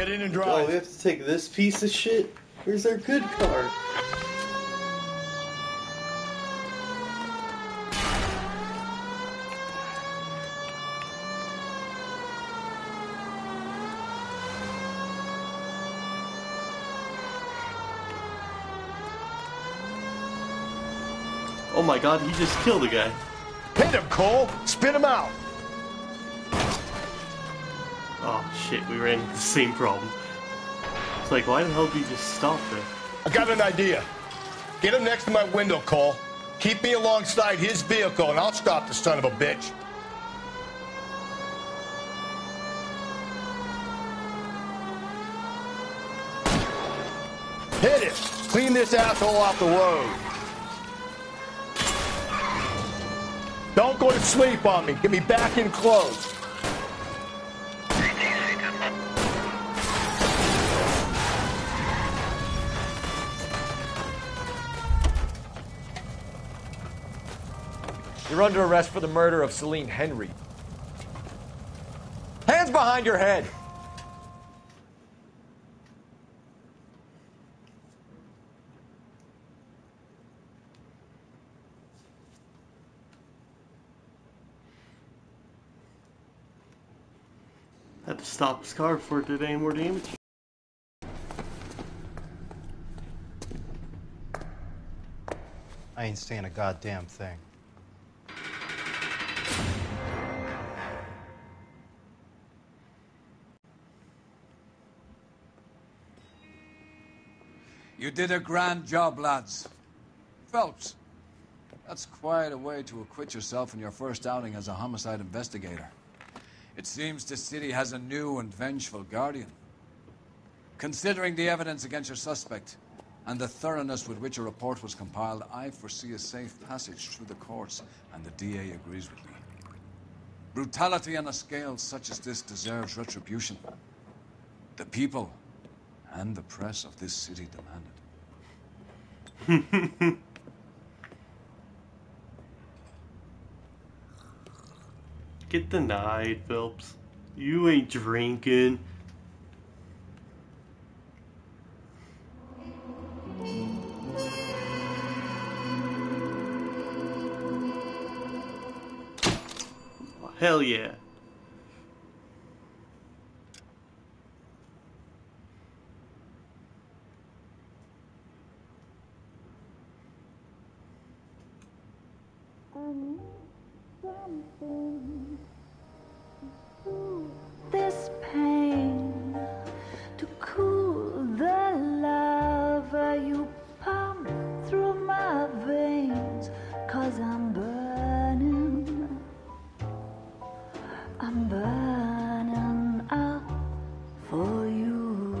in and drive. Oh, we have to take this piece of shit? Where's our good car? Oh my god, he just killed a guy. Hit him, Cole! Spin him out! Oh shit, we ran into the same problem. It's like, why the hell did we just stop there? I got an idea. Get him next to my window, Cole. Keep me alongside his vehicle, and I'll stop the son of a bitch. Hit him! Clean this asshole off the road. Don't go to sleep on me. Get me back in close. You're under arrest for the murder of Celine Henry. Hands behind your head! Had to stop his car before it did any more damage. I ain't saying a goddamn thing. You did a grand job, lads. Phelps, that's quite a way to acquit yourself in your first outing as a homicide investigator. It seems the city has a new and vengeful guardian. Considering the evidence against your suspect and the thoroughness with which a report was compiled, I foresee a safe passage through the courts, and the DA agrees with me. Brutality on a scale such as this deserves retribution. The people and the press of this city demand it. Get denied, Phelps. You ain't drinking. Oh, hell yeah. This pain to cool the lava you pump through my veins, 'cause I'm burning up for you.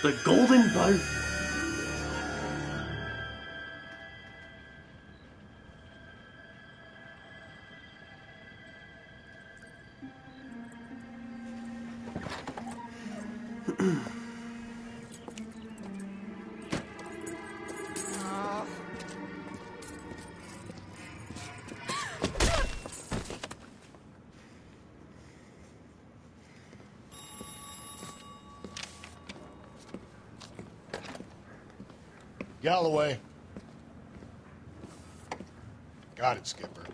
The golden buzz. Galloway. Got it, Skipper.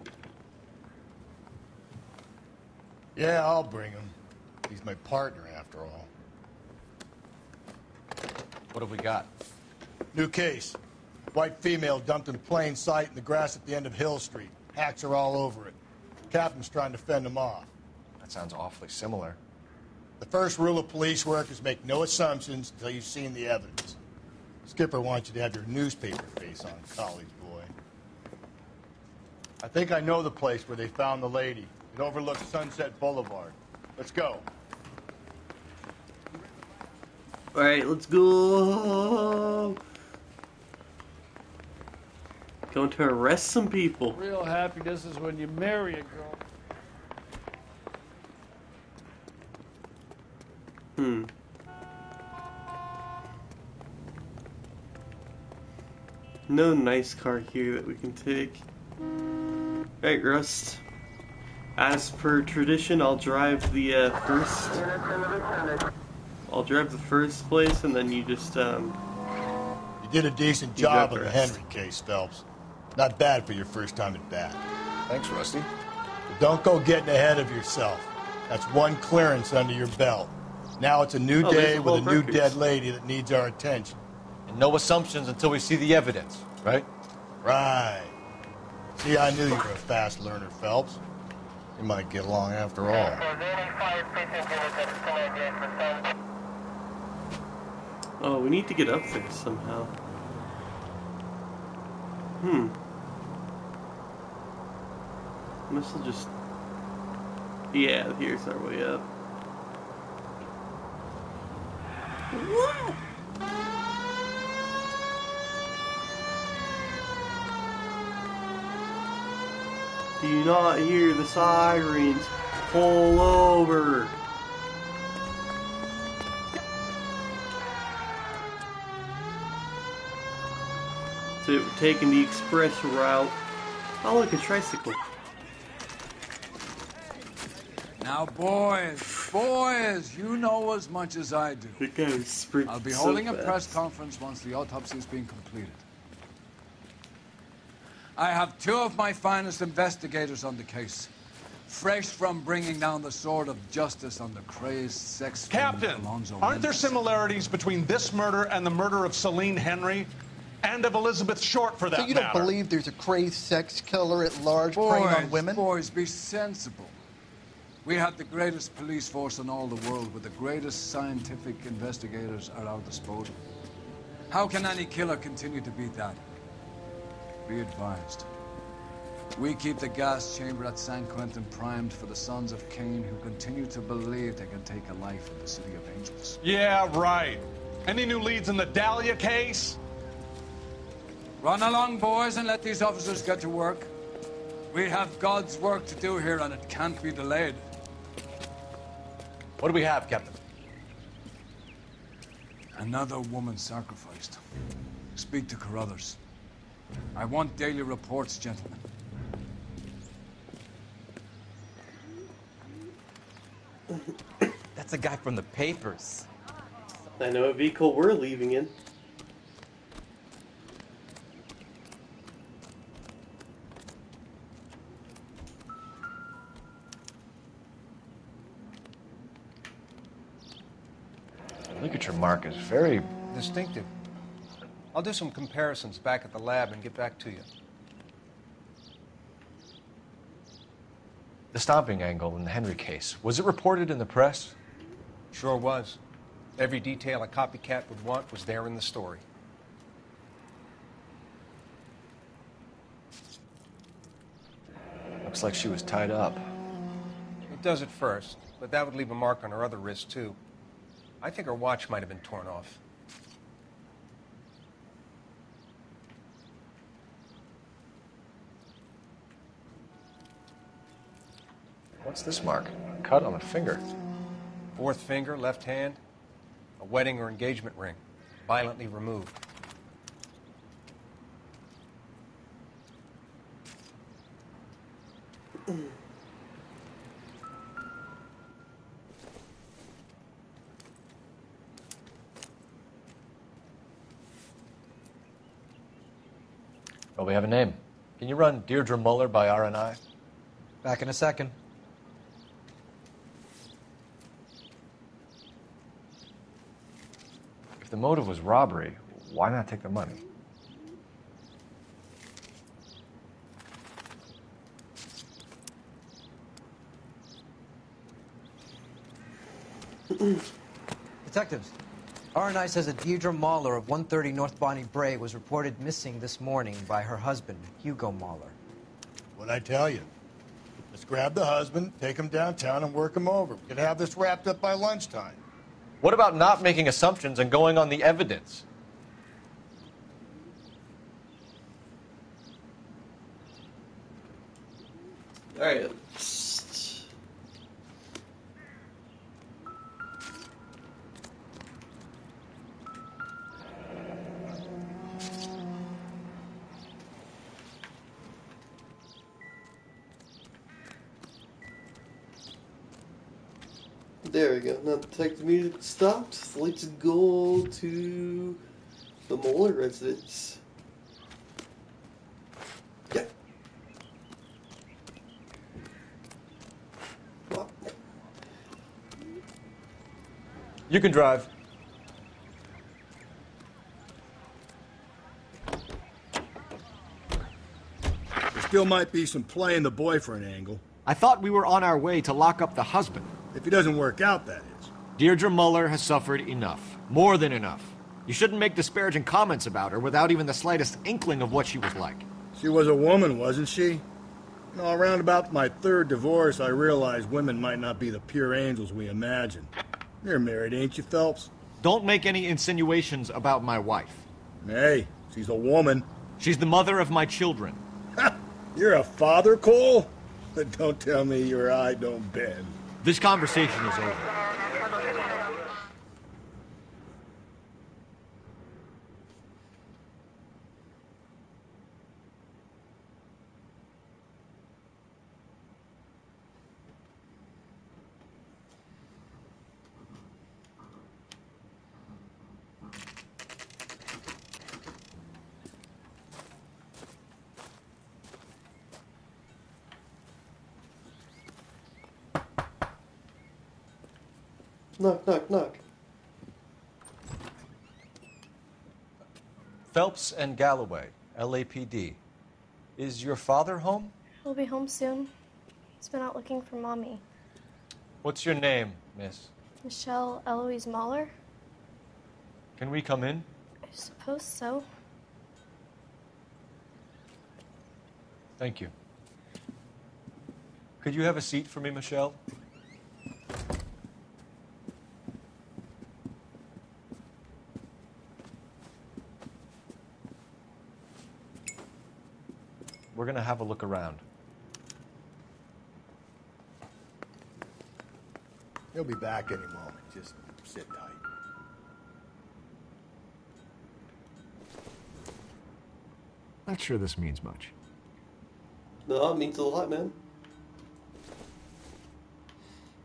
Yeah, I'll bring him. He's my partner, after all. What have we got? New case. White female dumped in plain sight in the grass at the end of Hill Street. Hacks are all over it. Captain's trying to fend them off. That sounds awfully similar. The first rule of police work is make no assumptions until you've seen the evidence. Skipper wants you to have your newspaper face on, college boy. I think I know the place where they found the lady. It overlooks Sunset Boulevard. Let's go. Alright, let's go. Going to arrest some people. Real happiness is when you marry a girl. No nice car here that we can take. Alright, Rust. As per tradition, I'll drive the first. I'll drive the first place, and then you just You did a decent job on the Henry case, Phelps. Not bad for your first time at bat. Thanks, Rusty. But don't go getting ahead of yourself. That's one clearance under your belt. Now it's a new day with a new dead lady that needs our attention. And no assumptions until we see the evidence, right? Right. See, I knew you were a fast learner, Phelps. You might get along after all. Oh, we need to get up there somehow. This will just... Yeah, here's our way up. What? Do you not hear the sirens? Pull over! So we're taking the express route. Oh look, a tricycle. Now boys, you know as much as I do. The guy sprints I'll be so holding a fast. press conference once the autopsy is being completed. I have two of my finest investigators on the case. Fresh from bringing down the sword of justice on the crazed sex Captain, Alonzo aren't there Mendez. similarities between this murder and the murder of Celine Henry? And of Elizabeth Short, for that So you don't matter? believe there's a crazed sex killer at large preying on women? Boys, be sensible. We have the greatest police force in all the world with the greatest scientific investigators at our disposal. How can any killer continue to beat that? Be advised. We keep the gas chamber at San Quentin primed for the sons of Cain who continue to believe they can take a life in the City of Angels. Yeah, right. Any new leads in the Dahlia case? Run along, boys, and let these officers get to work. We have God's work to do here, and it can't be delayed. What do we have, Captain? Another woman sacrificed. Speak to Carruthers. I want daily reports, gentlemen. That's a guy from the papers. I know what vehicle we're leaving in. Look at your mark. It's very distinctive. I'll do some comparisons back at the lab and get back to you. The stomping angle in the Henry case. Was it reported in the press? Sure was. Every detail a copycat would want was there in the story. Looks like she was tied up. It does at first, but that would leave a mark on her other wrist, too. I think her watch might have been torn off. What's this mark? A cut on a finger. Fourth finger, left hand. A wedding or engagement ring. Violently removed. Well, we have a name. Can you run Deirdre Muller by RNI? Back in a second. If the motive was robbery, why not take the money? Detectives, RNI says that Deirdre Mahler of 130 North Bonnie Bray was reported missing this morning by her husband, Hugo Mahler. What'd I tell you? Let's grab the husband, take him downtown, and work him over. We could have this wrapped up by lunchtime. What about not making assumptions and going on the evidence? All right. There we go. Now detective music stopped. Let's go to the Moeller residence. Yeah. You can drive. There still might be some playing the boyfriend angle. I thought we were on our way to lock up the husband. If he doesn't work out, that is. Deirdre Muller has suffered enough. More than enough. You shouldn't make disparaging comments about her without even the slightest inkling of what she was like. She was a woman, wasn't she? You know, around about my third divorce, I realized women might not be the pure angels we imagine. You're married, ain't you, Phelps? Don't make any insinuations about my wife. Hey, she's a woman. She's the mother of my children. You're a father, Cole? But don't tell me your eye don't bend. This conversation is over. Knock, knock, knock. Phelps and Galloway, LAPD. Is your father home? He'll be home soon. He's been out looking for Mommy. What's your name, miss? Michelle Eloise Mahler? Can we come in? I suppose so. Thank you. Could you have a seat for me, Michelle? We're going to have a look around. He'll be back any moment. Just sit tight. Not sure this means much. No, it means a lot, man.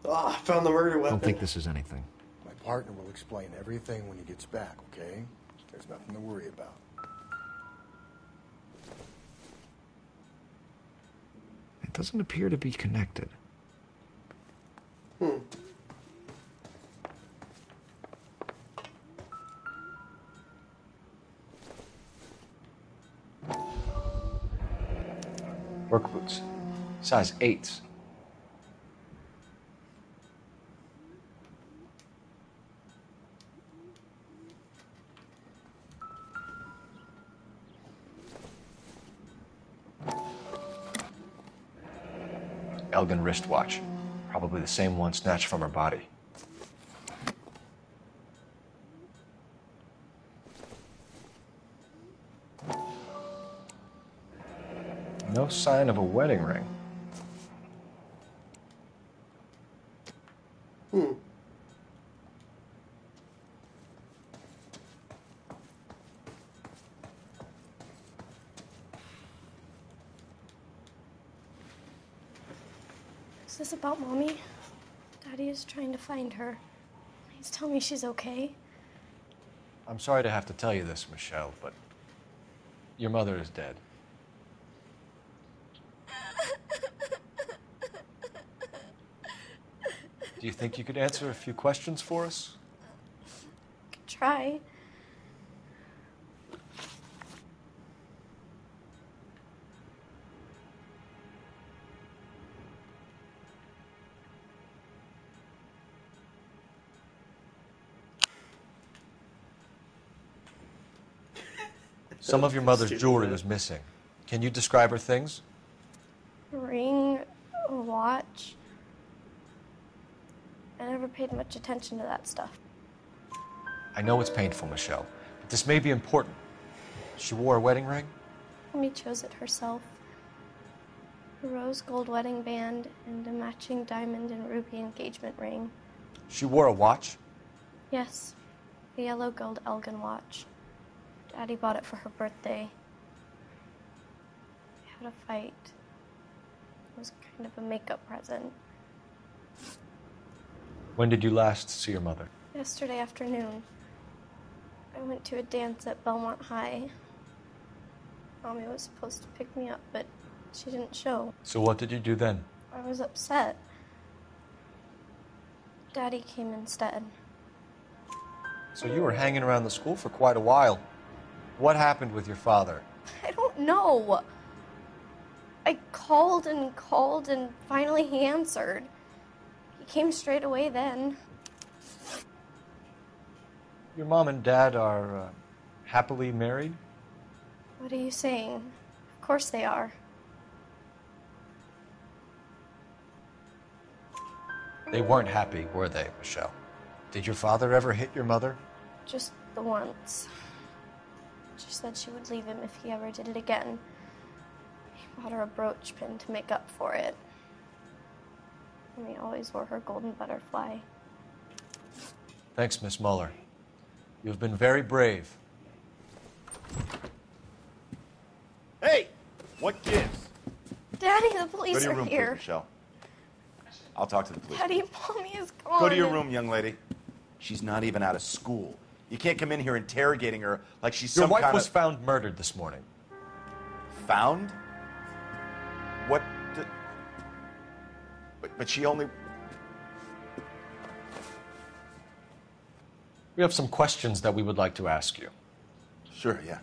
Ah, I found the murder weapon. Don't think this is anything. My partner will explain everything when he gets back, okay? There's nothing to worry about. It doesn't appear to be connected. Work boots. Size 8s. Elgin wristwatch. Probably the same one snatched from her body. No sign of a wedding ring. Is this about Mommy? Daddy is trying to find her. Please tell me she's okay. I'm sorry to have to tell you this, Michelle, but your mother is dead. Do you think you could answer a few questions for us? Could try. Some of your mother's jewelry was missing. Can you describe her things? A ring, a watch. I never paid much attention to that stuff. I know it's painful, Michelle, but this may be important. She wore a wedding ring? Mommy chose it herself. A rose gold wedding band and a matching diamond and ruby engagement ring. She wore a watch? Yes, a yellow gold Elgin watch. Daddy bought it for her birthday. We had a fight. It was kind of a makeup present. When did you last see your mother? Yesterday afternoon. I went to a dance at Belmont High. Mommy was supposed to pick me up, but she didn't show. So what did you do then? I was upset. Daddy came instead. So you were hanging around the school for quite a while. What happened with your father? I don't know. I called and finally he answered. He came straight away then. Your mom and dad are happily married? What are you saying? Of course they are. They weren't happy, were they, Michelle? Did your father ever hit your mother? Just the once. She said she would leave him if he ever did it again. He bought her a brooch pin to make up for it. And he always wore her golden butterfly. Thanks, Miss Muller. You've been very brave. Hey! What gives? Daddy, the police Go to your are room, here. please, Michelle. I'll talk to the police. Daddy, Mommy is gone. Go to your room, young lady. She's not even out of school. You can't come in here interrogating her like she's Your some wife kind was of... found murdered this morning. Found? What the... But she only... We have some questions that we would like to ask you. Sure, yeah.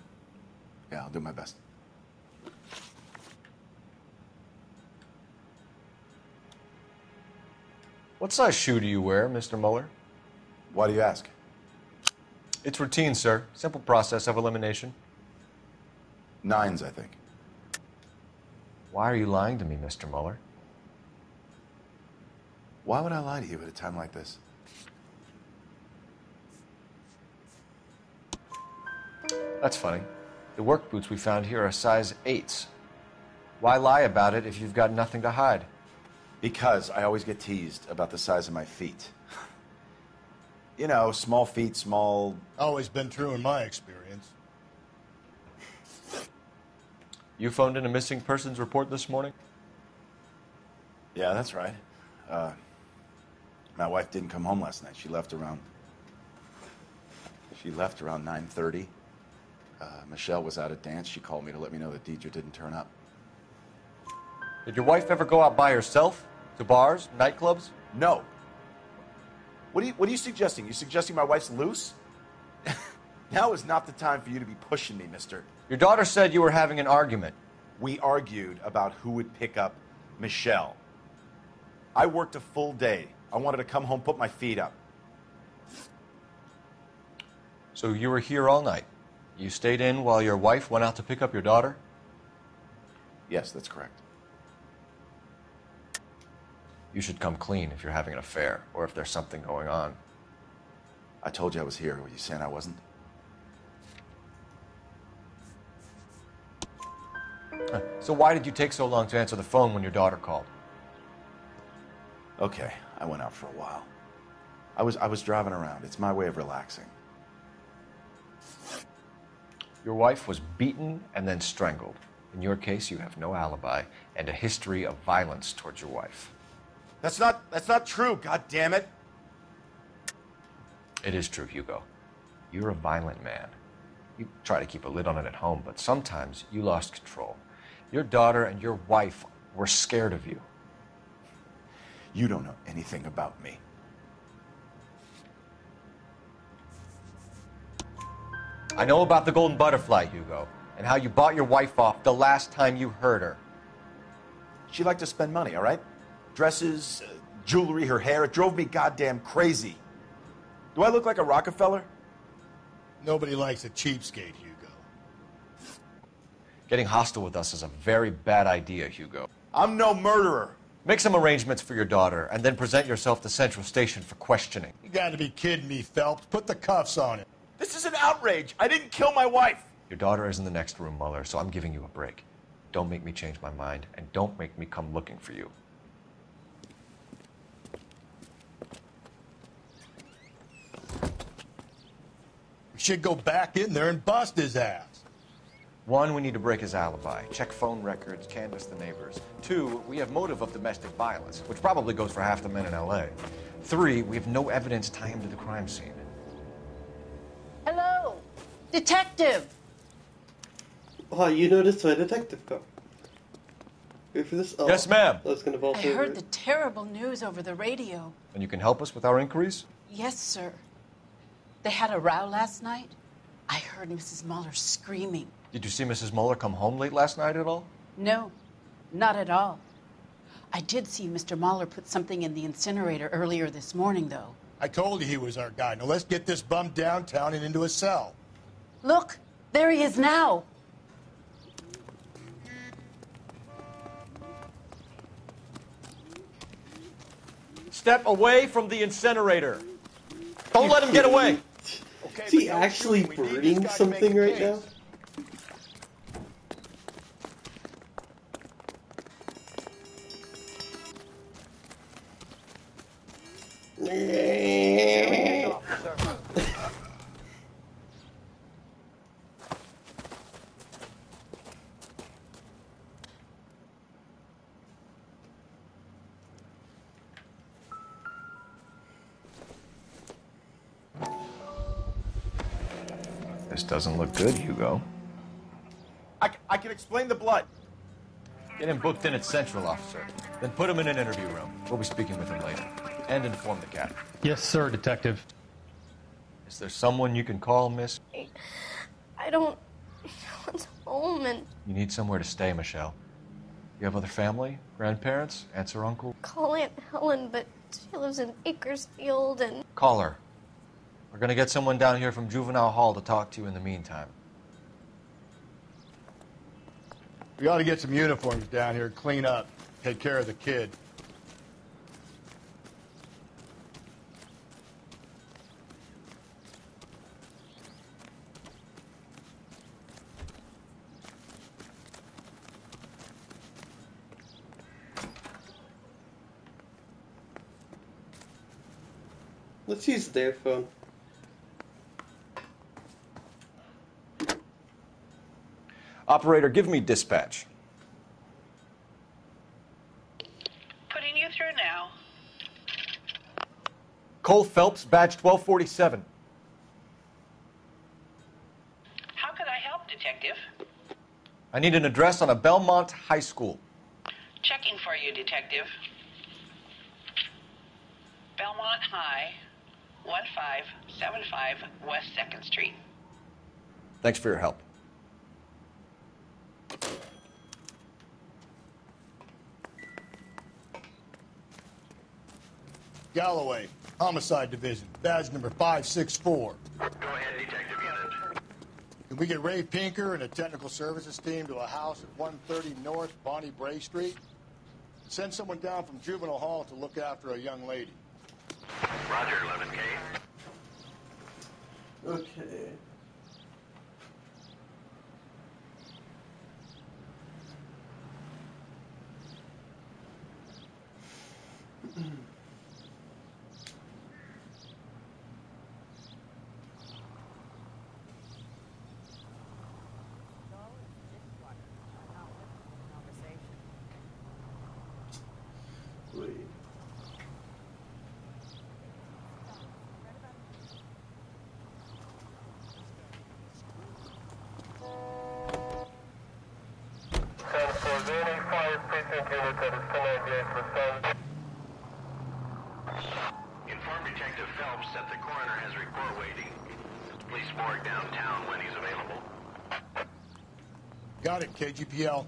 Yeah, I'll do my best. What size shoe do you wear, Mr. Muller? Why do you ask? It's routine, sir. Simple process of elimination. 9s, I think. Why are you lying to me, Mr. Muller? Why would I lie to you at a time like this? That's funny. The work boots we found here are size 8s. Why lie about it if you've got nothing to hide? Because I always get teased about the size of my feet. You know, small feet, small... Always been true in my experience. You phoned in a missing persons report this morning? Yeah, that's right. My wife didn't come home last night. She left around 9:30. Michelle was out at dance. She called me to let me know that Deidre didn't turn up. Did your wife ever go out by herself? To bars, nightclubs? No. What are you suggesting? You suggesting my wife's loose? Now is not the time for you to be pushing me, mister. Your daughter said you were having an argument. We argued about who would pick up Michelle. I worked a full day. I wanted to come home, put my feet up. So you were here all night? You stayed in while your wife went out to pick up your daughter? Yes, that's correct. You should come clean if you're having an affair, or if there's something going on. I told you I was here. Were you saying I wasn't? So why did you take so long to answer the phone when your daughter called? Okay, I went out for a while. I was driving around. It's my way of relaxing. Your wife was beaten and then strangled. In your case, you have no alibi and a history of violence towards your wife. That's not true, God damn it. It is true, Hugo. You're a violent man. You try to keep a lid on it at home, but sometimes you lost control. Your daughter and your wife were scared of you. You don't know anything about me. I know about the golden butterfly, Hugo, and how you bought your wife off the last time you heard her. She liked to spend money, all right? Dresses, jewelry, her hair. It drove me goddamn crazy. Do I look like a Rockefeller? Nobody likes a cheapskate, Hugo. Getting hostile with us is a very bad idea, Hugo. I'm no murderer. Make some arrangements for your daughter, and then present yourself to Central Station for questioning. You gotta be kidding me, Phelps. Put the cuffs on him. This is an outrage. I didn't kill my wife. Your daughter is in the next room, Muller, so I'm giving you a break. Don't make me change my mind, and don't make me come looking for you. We should go back in there and bust his ass. 1, we need to break his alibi. Check phone records, canvass the neighbors. 2, we have motive of domestic violence, which probably goes for half the men in L.A. 3, we have no evidence tying him to the crime scene. Hello, detective. Oh, you noticed my detective car. Ready for this? Oh, Yes, ma'am. That's gonna fall I through. heard the terrible news over the radio. And you can help us with our inquiries? Yes, sir. They had a row last night. I heard Mrs. Muller screaming. Did you see Mrs. Muller come home late last night at all? No, not at all. I did see Mr. Muller put something in the incinerator earlier this morning, though. I told you he was our guy. Now let's get this bum downtown and into a cell. Look, there he is now. Step away from the incinerator. Don't let him get away. Is he actually burning something right now? This doesn't look good, Hugo. I can explain the blood. Get him booked in at Central, officer. Then put him in an interview room. We'll be speaking with him later. And inform the cat. Yes, sir, Detective. Is there someone you can call, miss? I don't... It's home and... You need somewhere to stay, Michelle. You have other family? Grandparents? Aunts or uncle? Call Aunt Helen, but she lives in Bakersfield and... Call her. We're gonna get someone down here from Juvenile Hall to talk to you in the meantime. We ought to get some uniforms down here, clean up, take care of the kid. Let's use their phone. Operator, give me dispatch. Putting you through now. Cole Phelps, badge 1247. How could I help, Detective? I need an address on a Belmont High School. Checking for you, Detective. Belmont High, 1575 West 2nd Street. Thanks for your help. Galloway, Homicide Division, badge number 564. Go ahead, Detective Unit. Can we get Ray Pinker and a technical services team to a house at 130 North Bonnie Bray Street? Send someone down from Juvenile Hall to look after a young lady. Roger, 11K. Okay. Wait. Inform Detective Phelps that the coroner has report waiting. Police morgue downtown when he's available. Got it, KGPL.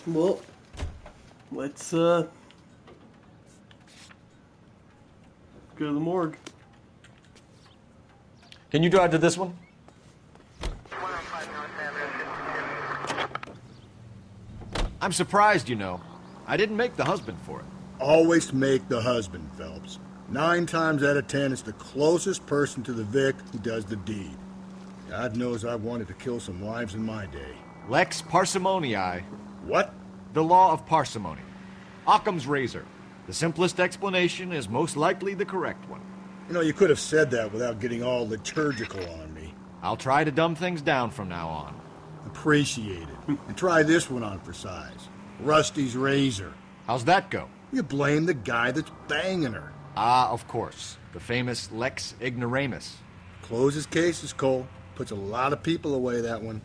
Well, let's go to the morgue. Can you drive to this one? I'm surprised, you know. I didn't make the husband for it. Always make the husband, Phelps. 9 times out of 10, it's the closest person to the Vic who does the deed. God knows I've wanted to kill some wives in my day. Lex parsimoniae. What? The law of parsimony. Occam's razor. The simplest explanation is most likely the correct one. You know, you could have said that without getting all liturgical on me. I'll try to dumb things down from now on. Appreciate it. And try this one on for size. Rusty's razor. How's that go? You blame the guy that's banging her. Ah, of course. The famous Lex Ignoramus. Closes cases, Cole. Puts a lot of people away, that one.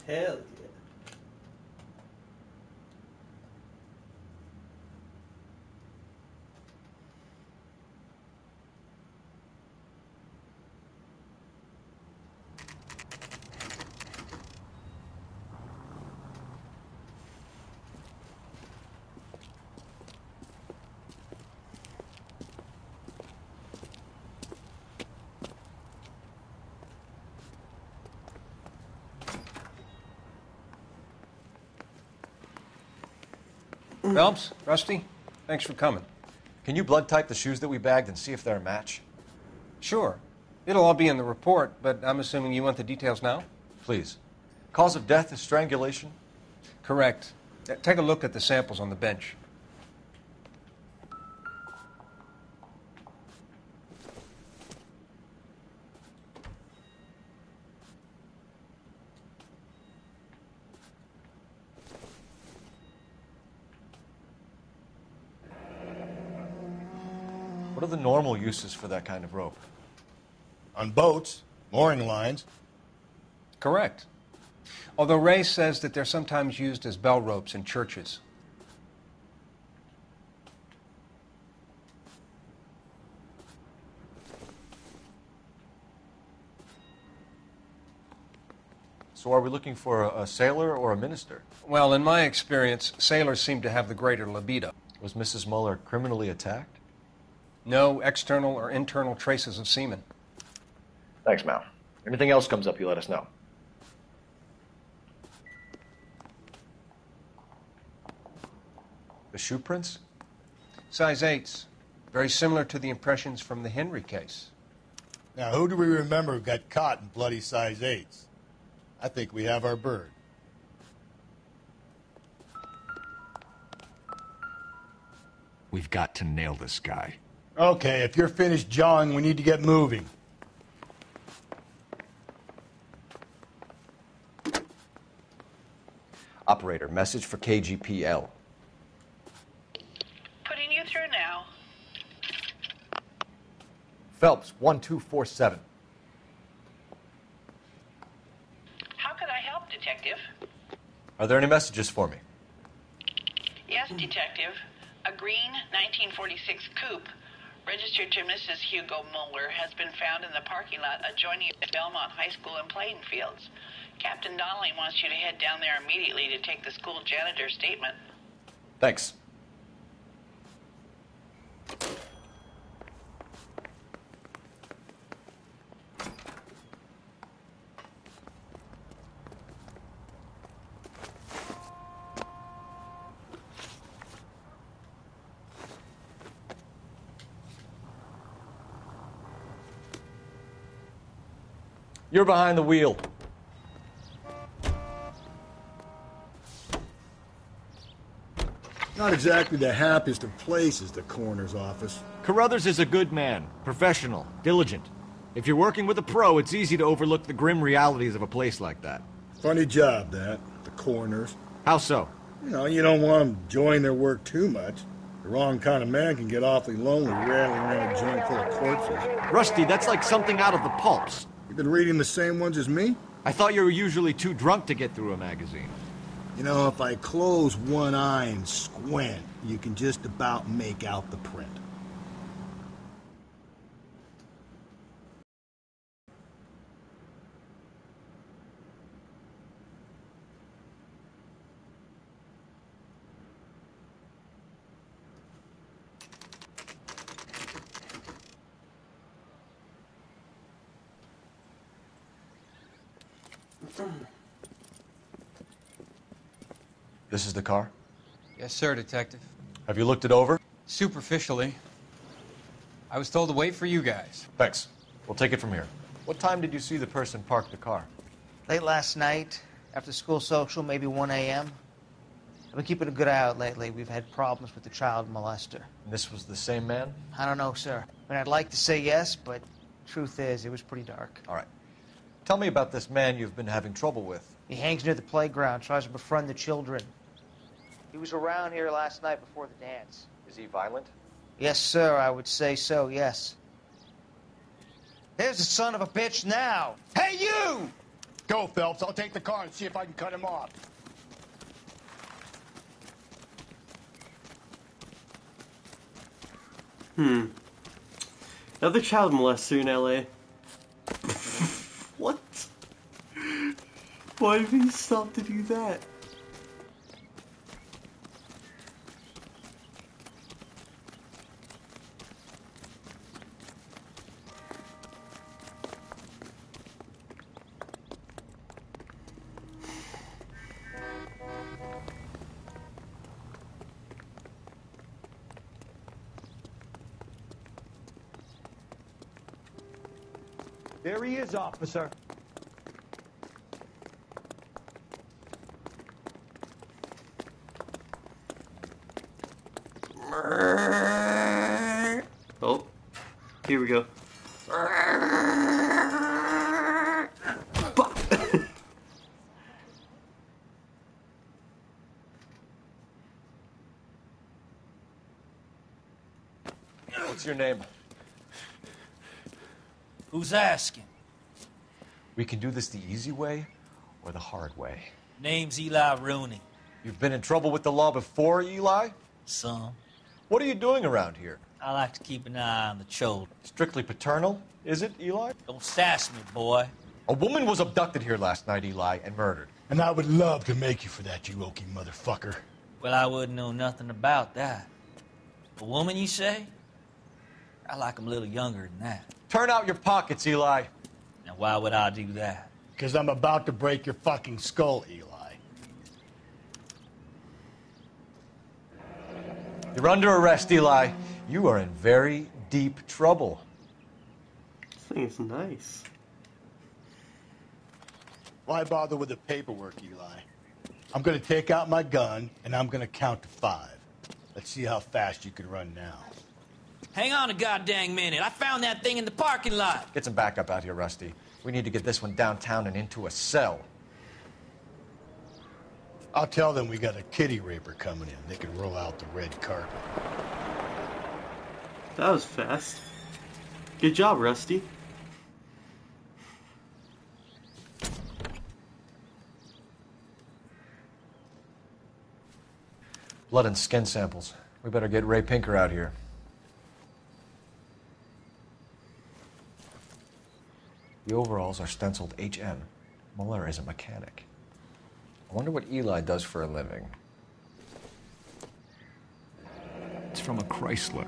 Hell yeah. Phelps, Rusty, thanks for coming. Can you blood type the shoes that we bagged and see if they're a match? Sure. It'll all be in the report, but I'm assuming you want the details now? Please. Cause of death is strangulation? Correct. Take a look at the samples on the bench. What are the normal uses for that kind of rope? On boats, mooring lines. Correct. Although Ray says that they're sometimes used as bell ropes in churches. So are we looking for a sailor or a minister? Well, in my experience, sailors seem to have the greater libido. Was Mrs. Muller criminally attacked? No external or internal traces of semen. Thanks, Mal. Anything else comes up, you let us know. The shoe prints? Size 8s. Very similar to the impressions from the Henry case. Now, who do we remember who got caught in bloody size 8s? I think we have our bird. We've got to nail this guy. Okay, if you're finished jawing, we need to get moving. Operator, message for KGPL. Putting you through now. Phelps, 1247. How could I help, Detective? Are there any messages for me? Yes, Detective. A green 1946 coupe, registered to Mrs. Hugo Muller, has been found in the parking lot adjoining Belmont High School in Plainfields. Captain Donnelly wants you to head down there immediately to take the school janitor's statement. Thanks. You're behind the wheel. Not exactly the happiest of places, the coroner's office. Carruthers is a good man, professional, diligent. If you're working with a pro, it's easy to overlook the grim realities of a place like that. Funny job, that, the coroner's. How so? You don't want them enjoying their work too much. The wrong kind of man can get awfully lonely rattling around a joint full of corpses. Rusty, that's like something out of the pulps. You been reading the same ones as me? I thought you were usually too drunk to get through a magazine. If I close one eye and squint, you can just about make out the print. This is the car? Yes, sir, Detective. Have you looked it over? Superficially. I was told to wait for you guys. Thanks. We'll take it from here. What time did you see the person park the car? Late last night, after school social, maybe 1 a.m. I've been keeping a good eye out lately. We've had problems with the child molester. And this was the same man? I don't know, sir. I'd like to say yes, but truth is, it was pretty dark. All right. Tell me about this man you've been having trouble with. He hangs near the playground, tries to befriend the children. He was around here last night before the dance. Is he violent? Yes, sir, I would say so, yes. There's the son of a bitch now. Hey, you! Go, Phelps. I'll take the car and see if I can cut him off. Another child molester in LA. What? Why did he stop to do that? There he is, officer. Oh, here we go. What's your name? Who's asking? We can do this the easy way or the hard way. Name's Eli Rooney. You've been in trouble with the law before, Eli? Some. What are you doing around here? I like to keep an eye on the children. Strictly paternal, is it, Eli? Don't sass me, boy. A woman was abducted here last night, Eli, and murdered. And I would love to make you for that, you oaky motherfucker. Well, I wouldn't know nothing about that. A woman, you say? I like 'em a little younger than that. Turn out your pockets, Eli. Now, why would I do that? Because I'm about to break your fucking skull, Eli. You're under arrest, Eli. You are in very deep trouble. This thing is nice. Why bother with the paperwork, Eli? I'm going to take out my gun, and I'm going to count to 5. Let's see how fast you can run now. Hang on a goddamn minute. I found that thing in the parking lot. Get some backup out here, Rusty. We need to get this one downtown and into a cell. I'll tell them we got a kitty raper coming in. They can roll out the red carpet. That was fast. Good job, Rusty. Blood and skin samples. We better get Ray Pinker out here. The overalls are stenciled HM. Muller is a mechanic. I wonder what Eli does for a living. It's from a Chrysler.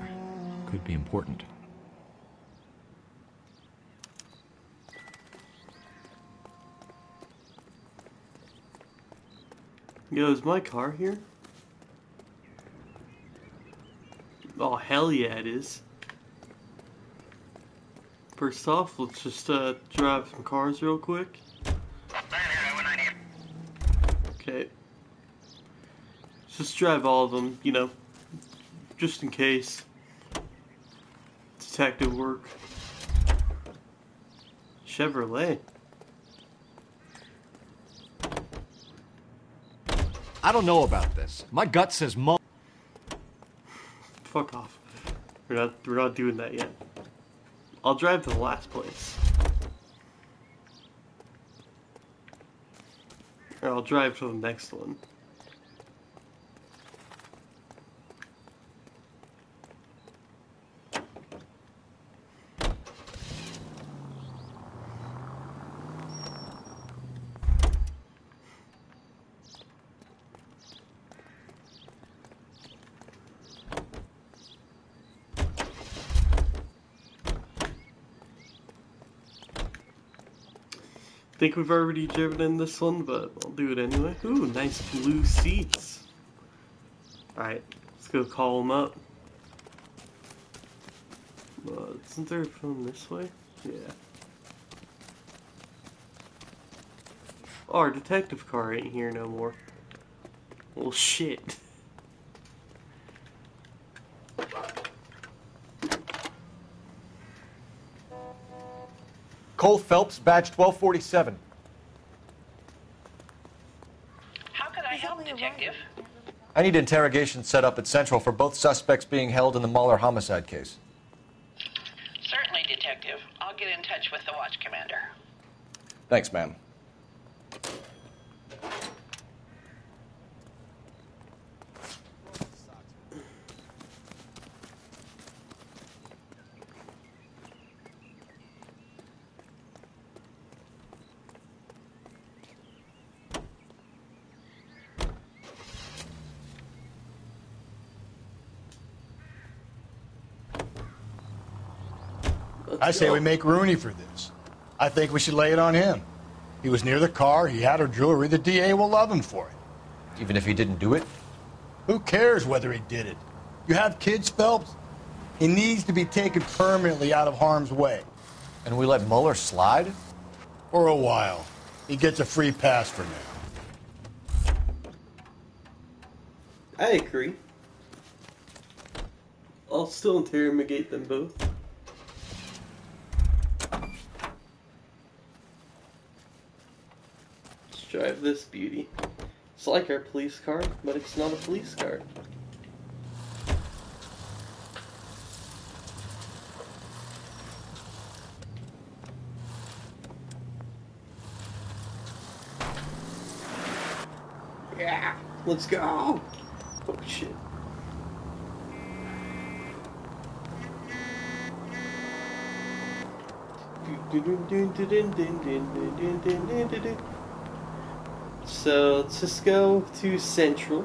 Could be important. Yo, is my car here? Oh, hell yeah, it is. First off, let's just drive some cars real quick. Okay. Let's just drive all of them, you know, just in case. Detective work. Chevrolet. I don't know about this. My gut says Muller. Fuck off. We're not doing that yet. I'll drive to the last place. Or I'll drive to the next one. I think we've already driven in this one, but I'll do it anyway. Ooh, nice blue seats. Alright, let's go call them up. Isn't there a phone this way? Yeah. Oh, our detective car ain't here no more. Well, shit. Cole Phelps, badge 1247. How can I help, Detective? I need interrogation set up at Central for both suspects being held in the Muller homicide case. Certainly, Detective. I'll get in touch with the watch commander. Thanks, ma'am. I say we make Rooney for this. I think we should lay it on him. He was near the car. He had her jewelry. The DA will love him for it. Even if he didn't do it? Who cares whether he did it? You have kids, Phelps? He needs to be taken permanently out of harm's way. And we let Muller slide? For a while. He gets a free pass for now. I agree. I'll still interrogate them both. Let's drive this beauty. It's like our police car, but it's not a police car. Yeah, let's go. Oh shit. So let's just go to Central.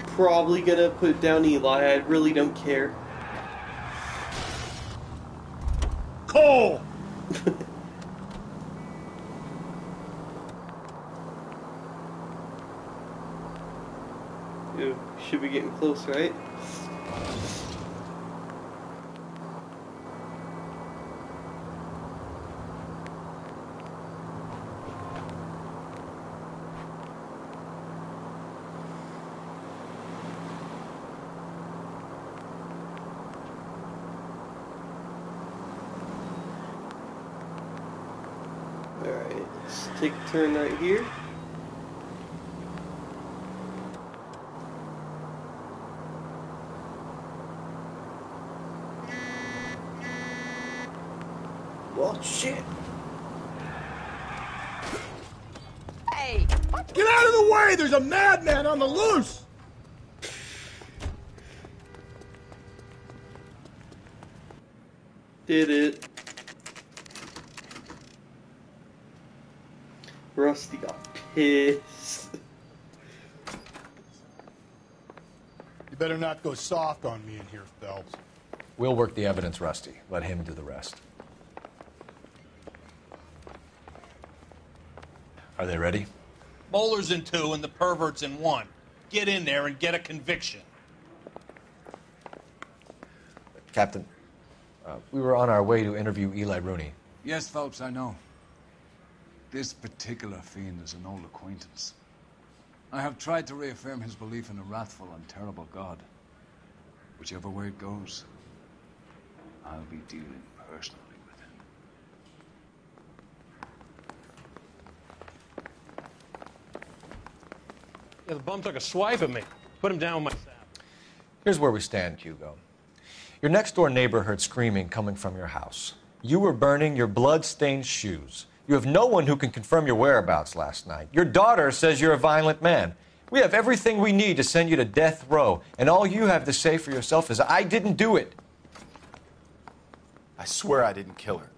Probably gonna put down Eli. I really don't care. Cole! Ew, should be getting close, right? Alright, let's take a turn right here. Well, shit. Hey! Get out of the way! There's a madman on the loose! Did it. Rusty got pissed. You better not go soft on me in here, Phelps. We'll work the evidence, Rusty. Let him do the rest. Are they ready? Bowler's in 2 and the pervert's in 1. Get in there and get a conviction. Captain, we were on our way to interview Eli Rooney. Yes, Phelps, I know. This particular fiend is an old acquaintance. I have tried to reaffirm his belief in a wrathful and terrible God. Whichever way it goes, I'll be dealing personally with him. Yeah, the bum took a swipe at me. Put him down with my sap. Here's where we stand, Hugo. Your next-door neighbor heard screaming coming from your house. You were burning your blood-stained shoes. You have no one who can confirm your whereabouts last night. Your daughter says you're a violent man. We have everything we need to send you to death row, and all you have to say for yourself is, I didn't do it. I swear I didn't kill her.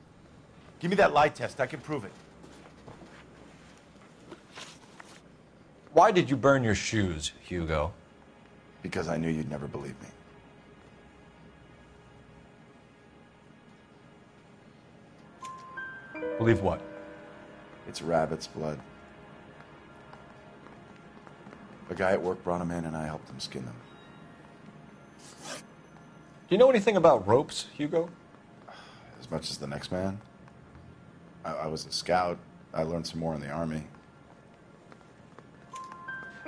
Give me that lie test. I can prove it. Why did you burn your shoes, Hugo? Because I knew you'd never believe me. Believe what? It's rabbit's blood. A guy at work brought him in and I helped him skin them. Do you know anything about ropes, Hugo? As much as the next man. I was a scout. I learned some more in the Army.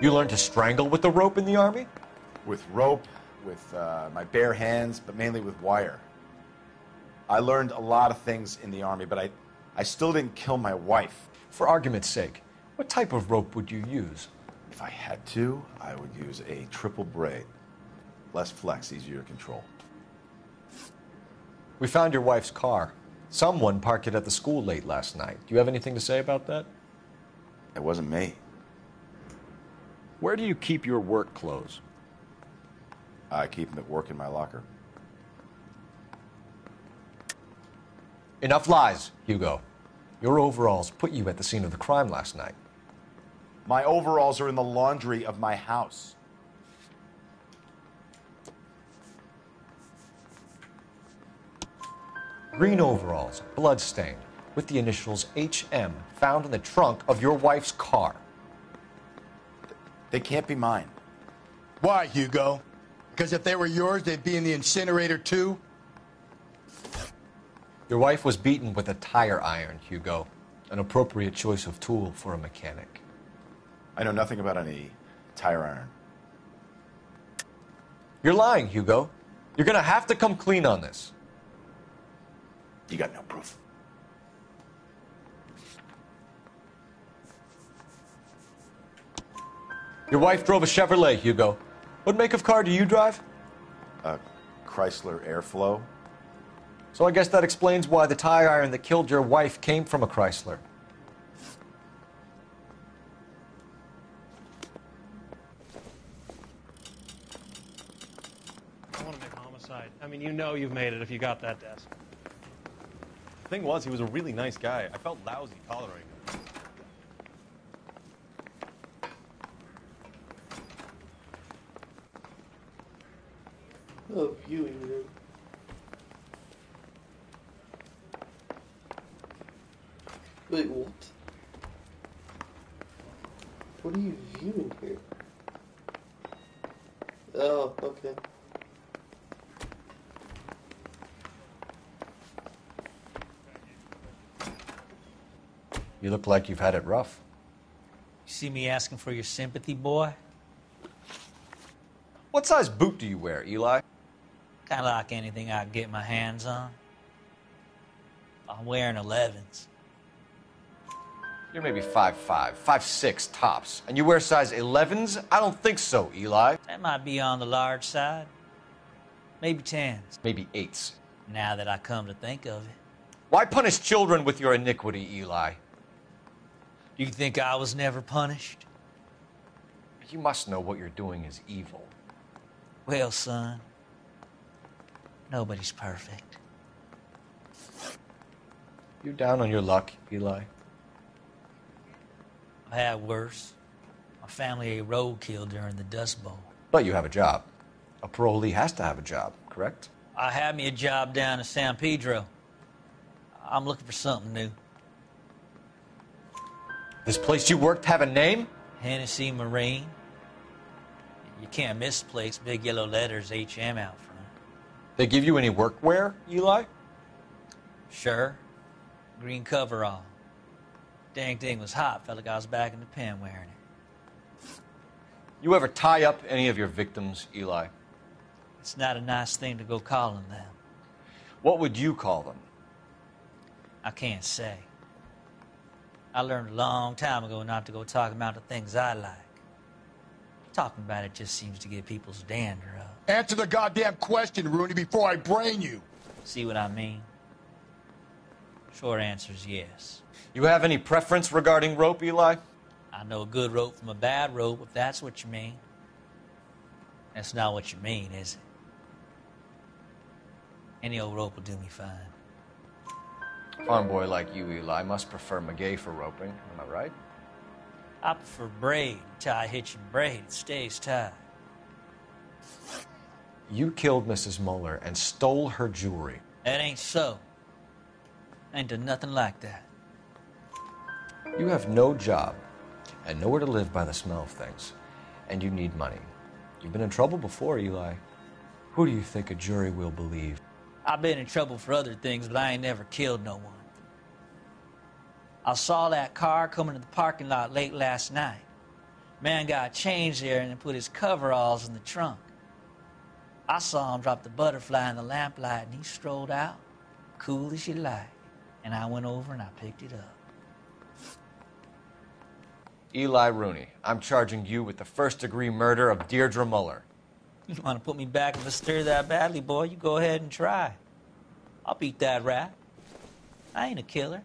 You learned to strangle with the rope in the Army? With rope, with my bare hands, but mainly with wire. I learned a lot of things in the Army, but I still didn't kill my wife. For argument's sake, what type of rope would you use? If I had to, I would use a triple braid. Less flex, easier to control. We found your wife's car. Someone parked it at the school late last night. Do you have anything to say about that? It wasn't me. Where do you keep your work clothes? I keep them at work in my locker. Enough lies, Hugo. Your overalls put you at the scene of the crime last night. My overalls are in the laundry of my house. Green overalls, blood-stained, with the initials HM found in the trunk of your wife's car. They can't be mine. Why, Hugo? Because if they were yours, they'd be in the incinerator too? Your wife was beaten with a tire iron, Hugo. An appropriate choice of tool for a mechanic. I know nothing about any tire iron. You're lying, Hugo. You're gonna have to come clean on this. You got no proof. Your wife drove a Chevrolet, Hugo. What make of car do you drive? A Chrysler Airflow. So I guess that explains why the tire iron that killed your wife came from a Chrysler. I want to make homicide. I mean, you know you've made it if you got that desk. The thing was, he was a really nice guy. I felt lousy tolerating him. Oh, viewing room. Wait, what? What are you viewing here? Oh, okay. You look like you've had it rough. You see me asking for your sympathy, boy? What size boot do you wear, Eli? Kind of like anything I can get my hands on. I'm wearing 11s. You're maybe 5'5", 5'6", tops. And you wear size 11s? I don't think so, Eli. That might be on the large side. Maybe 10s. Maybe 8s. Now that I come to think of it. Why punish children with your iniquity, Eli? Do you think I was never punished? You must know what you're doing is evil. Well, son, nobody's perfect. You down on your luck, Eli? I had worse. My family ate roadkill during the Dust Bowl. But you have a job. A parolee has to have a job, correct? I had me a job down in San Pedro. I'm looking for something new. This place you worked have a name? Hennessy Marine. You can't miss the place. Big yellow letters, HM out front. They give you any workwear, Eli? Sure. Green coverall. Dang thing was hot. Felt like I was back in the pen wearing it. You ever tie up any of your victims, Eli? It's not a nice thing to go calling them. What would you call them? I can't say. I learned a long time ago not to go talking about the things I like. Talking about it just seems to get people's dander up. Answer the goddamn question, Rooney, before I brain you. See what I mean? Short answer is yes. You have any preference regarding rope, Eli? I know a good rope from a bad rope, if that's what you mean. That's not what you mean, is it? Any old rope will do me fine. A farm boy like you, Eli, must prefer Magay for roping. Am I right? I prefer braid. Tie, hitch, and braid. It stays tied. You killed Mrs. Muller and stole her jewelry. That ain't so. I ain't done nothing like that. You have no job and nowhere to live by the smell of things. And you need money. You've been in trouble before, Eli. Who do you think a jury will believe? I've been in trouble for other things, but I ain't never killed no one. I saw that car coming to the parking lot late last night. Man got changed there and then put his coveralls in the trunk. I saw him drop the butterfly in the lamplight and he strolled out. cool as you like. And I went over and I picked it up. Eli Rooney, I'm charging you with the first-degree murder of Deirdre Muller. You want to put me back in the stir that badly, boy? You go ahead and try. I'll beat that rap. I ain't a killer.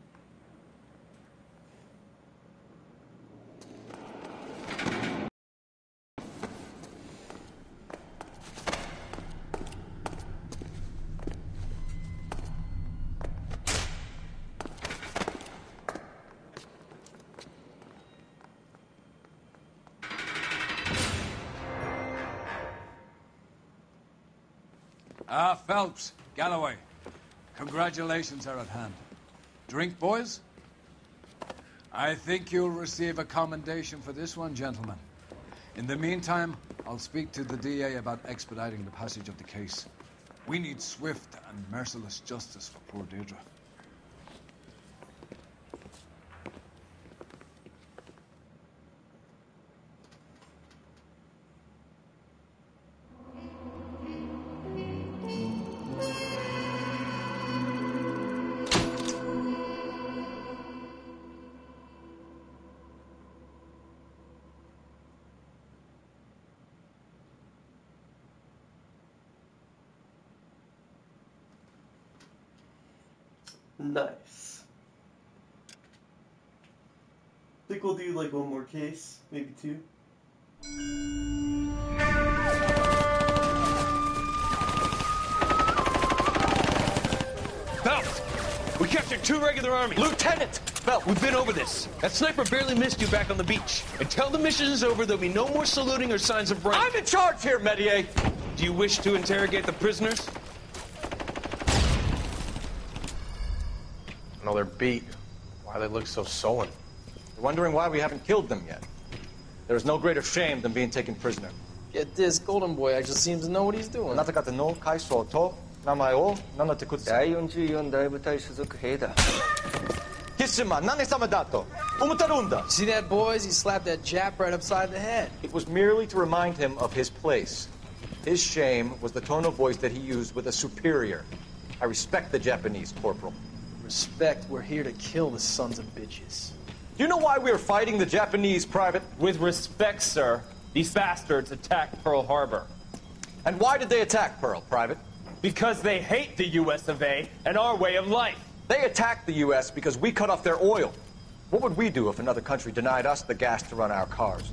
Phelps, Galloway, congratulations are at hand. Drink, boys? I think you'll receive a commendation for this one, gentlemen. In the meantime, I'll speak to the DA about expediting the passage of the case. We need swift and merciless justice for poor Deirdre. Nice. I think we'll do like one more case, maybe two. Phelps! We captured 2 regular armies. Lieutenant! Phelps, we've been over this. That sniper barely missed you back on the beach. Until the mission is over, there'll be no more saluting or signs of rank. I'm in charge here, Medier! Do you wish to interrogate the prisoners? No, they're beat. Why they look so sullen? You're wondering why we haven't killed them yet. There is no greater shame than being taken prisoner. Get this, Golden Boy actually seems to know what he's doing. なた方の階層と名前を名乗ってください。第44大部隊所属兵だ。キスマ、何様だと思ってるんだ。 See that, boys? He slapped that Jap right upside the head. It was merely to remind him of his place. His shame was the tone of voice that he used with a superior. I respect the Japanese, Corporal. Respect, we're here to kill the sons of bitches. Do you know why we are fighting the Japanese, Private? With respect, sir, these bastards attacked Pearl Harbor. And why did they attack Pearl, Private? Because they hate the U.S. of A. and our way of life. They attacked the U.S. because we cut off their oil. What would we do if another country denied us the gas to run our cars?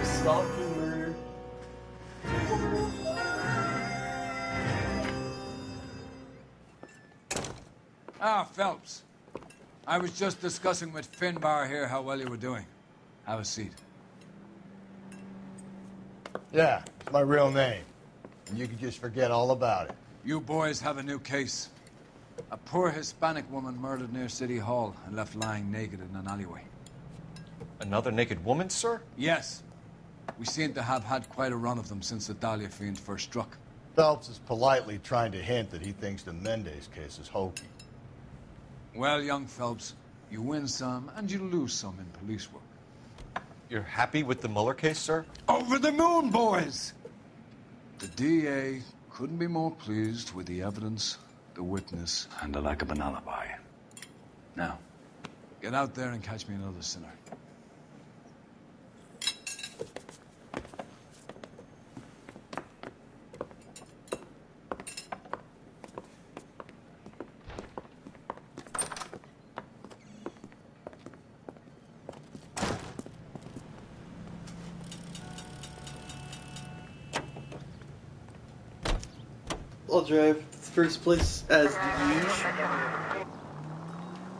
Stalking murder. Phelps. I was just discussing with Finbar here how well you were doing. Have a seat. Yeah, it's my real name. And you can just forget all about it. You boys have a new case. A poor Hispanic woman murdered near City Hall and left lying naked in an alleyway. Another naked woman, sir? Yes. We seem to have had quite a run of them since the Dahlia fiend first struck. Phelps is politely trying to hint that he thinks the Mendez case is hokey. Well, young Phelps, you win some and you lose some in police work. You're happy with the Muller case, sir? Over the moon, boys! The DA couldn't be more pleased with the evidence, the witness, and the lack of an alibi. Now, get out there and catch me another sinner. I'll drive to the first place as usual.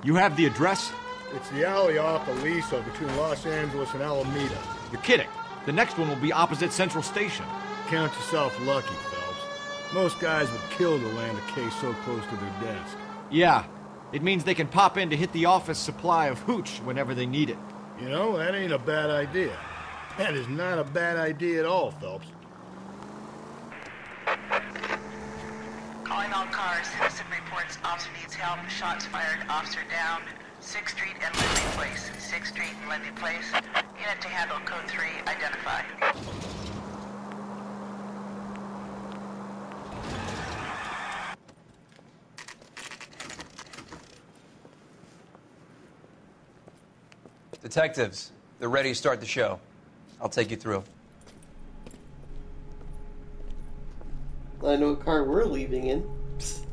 You have the address? It's the alley off Aliso between Los Angeles and Alameda. You're kidding. The next one will be opposite Central Station. Count yourself lucky, Phelps. Most guys would kill to land a case so close to their desk. Yeah. It means they can pop in to hit the office supply of hooch whenever they need it. You know, that ain't a bad idea. That is not a bad idea at all, Phelps. Calling all cars. Citizen reports officer needs help. Shots fired. Officer down. 6th Street and Lindy Place. 6th Street and Lindy Place. Unit to handle code 3, identify. Detectives, they're ready to start the show. I'll take you through. I know what car we're leaving in. Psst.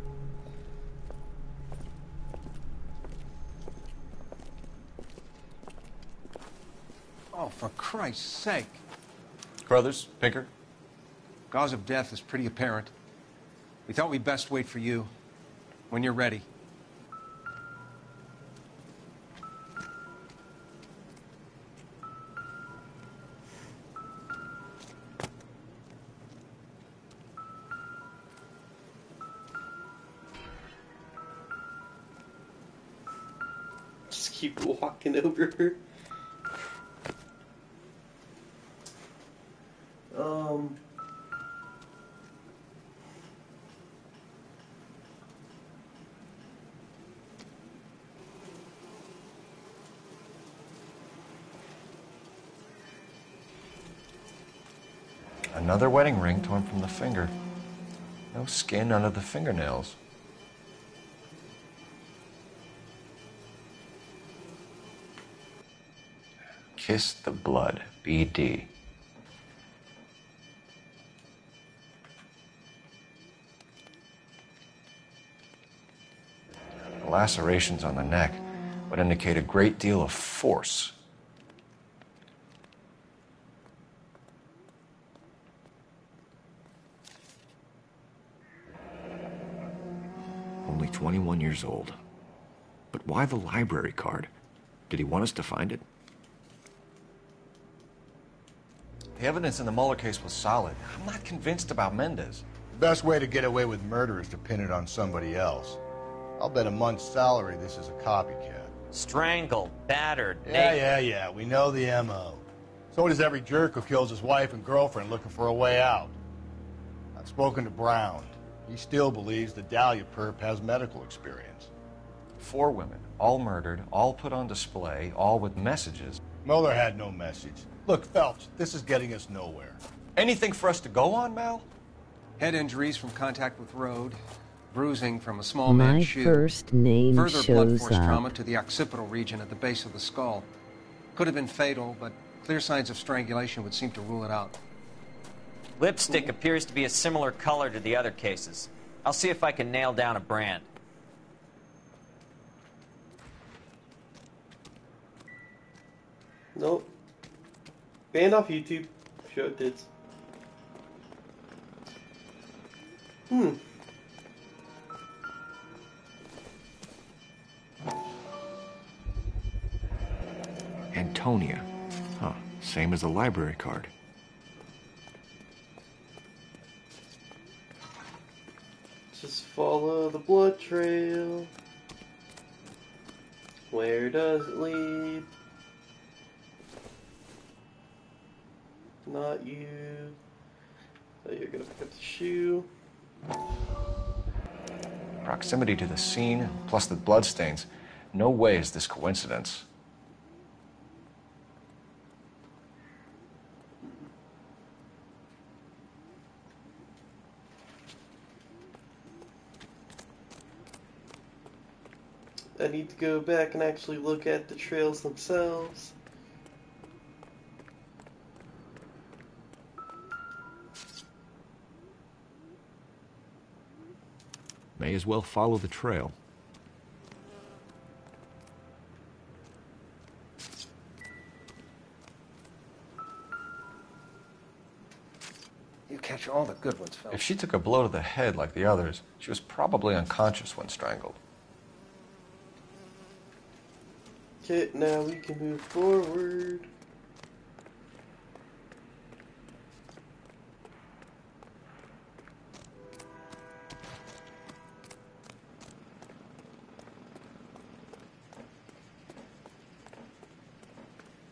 Oh, for Christ's sake. Crothers, Pinker. Cause of death is pretty apparent. We thought we'd best wait for you. When you're ready. Just keep walking over her. Another wedding ring torn from the finger. No skin under the fingernails. Kiss the blood, BD. The lacerations on the neck would indicate a great deal of force. Only 21 years old. But why the library card? Did he want us to find it? The evidence in the Mueller case was solid. I'm not convinced about Mendez. The best way to get away with murder is to pin it on somebody else. I'll bet a month's salary this is a copycat. Strangled, battered, Yeah. We know the M.O. So does every jerk who kills his wife and girlfriend looking for a way out. I've spoken to Brown. He still believes the Dahlia perp has medical experience. 4 women, all murdered, all put on display, all with messages. Mueller had no message. Look, Phelps, this is getting us nowhere. Anything for us to go on, Mal? Head injuries from contact with road, bruising from a small My man's shoe. first name Further blunt shows force up. trauma to the occipital region at the base of the skull. Could have been fatal, but clear signs of strangulation would seem to rule it out. Lipstick appears to be a similar color to the other cases. I'll see if I can nail down a brand. Nope. Banned off YouTube. Show it did. Antonia. Huh. Same as the library card. Just follow the blood trail. Where does it lead? Not you. Oh, you're gonna pick up the shoe. Proximity to the scene, plus the bloodstains. No way is this coincidence. I need to go back and actually look at the trails themselves. May as well follow the trail. You catch all the good ones, Phelps. If she took a blow to the head like the others, she was probably unconscious when strangled. Okay, now we can move forward.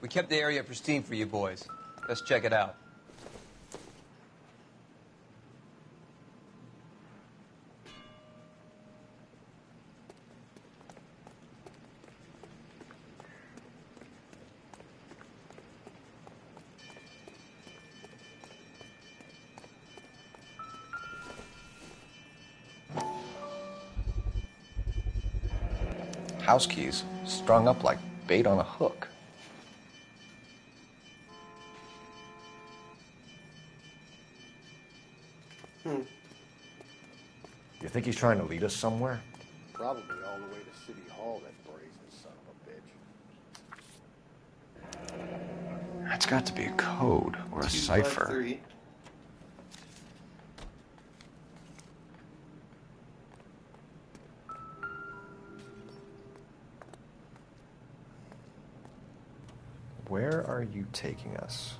We kept the area pristine for you boys. Let's check it out. House keys, strung up like bait on a hook. Hmm. You think he's trying to lead us somewhere? Probably all the way to City Hall, that brazen son of a bitch. That's got to be a code or a cipher. 253. Where are you taking us?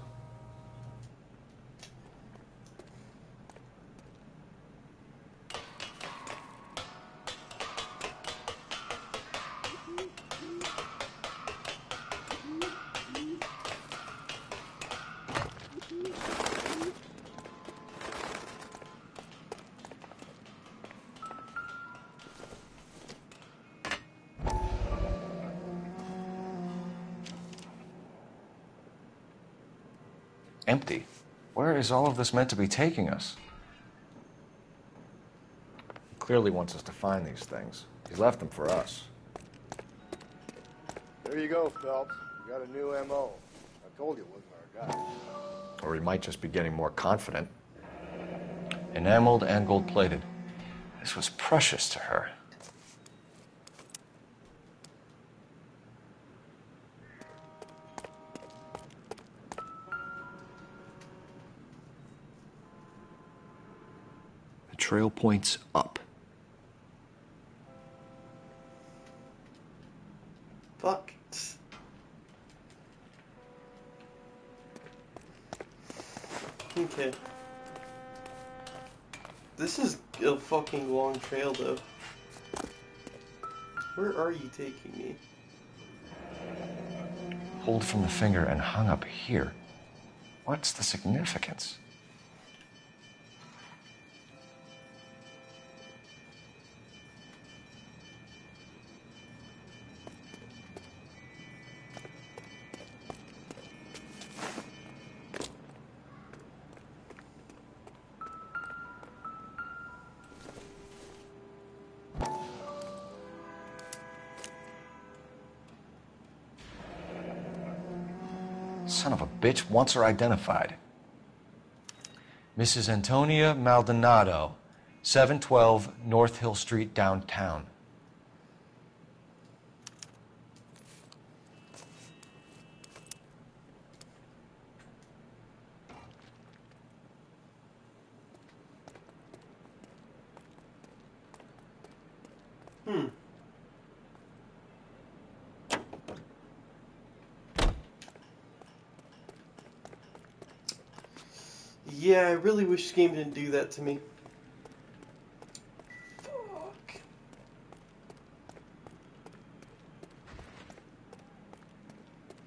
Empty. Where is all of this meant to be taking us? He clearly wants us to find these things. He's left them for us. There you go, Phelps. You got a new M.O. I told you it wasn't our guy. Or he might just be getting more confident. Enameled and gold-plated. This was precious to her. The trail points up. Fuck. Okay. This is a fucking long trail, though. Where are you taking me? Pulled from the finger and hung up here. What's the significance? Son of a bitch wants her identified. Mrs. Antonia Maldonado, 712 North Hill Street, downtown. Yeah, I really wish this game didn't do that to me. Fuck.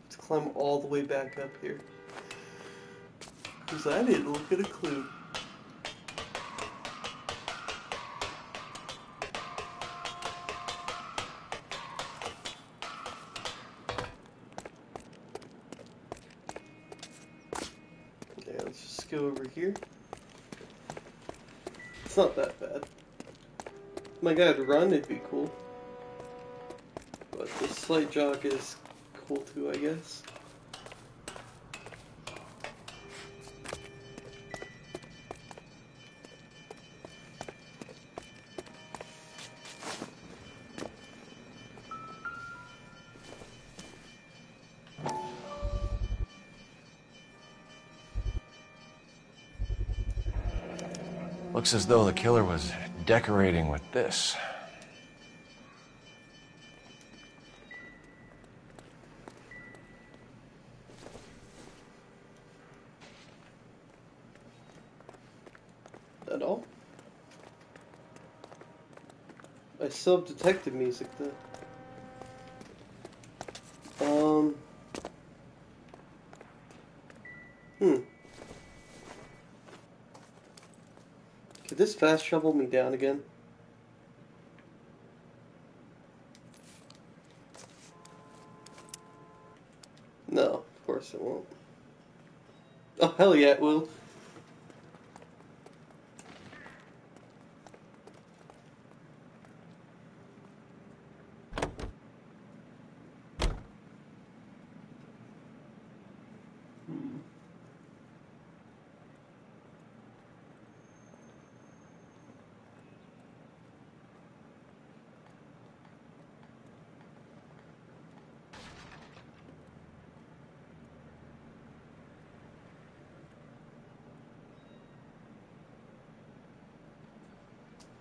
Let's climb all the way back up here. Because I didn't look at a clue. Go over here. It's not that bad. If my guy would run, it'd be cool. But the slight jog is cool too, I guess. Looks as though the killer was decorating with this. That all? I still have detective music though. Could this fast travel me down again? No, of course it won't. Oh, hell yeah, it will.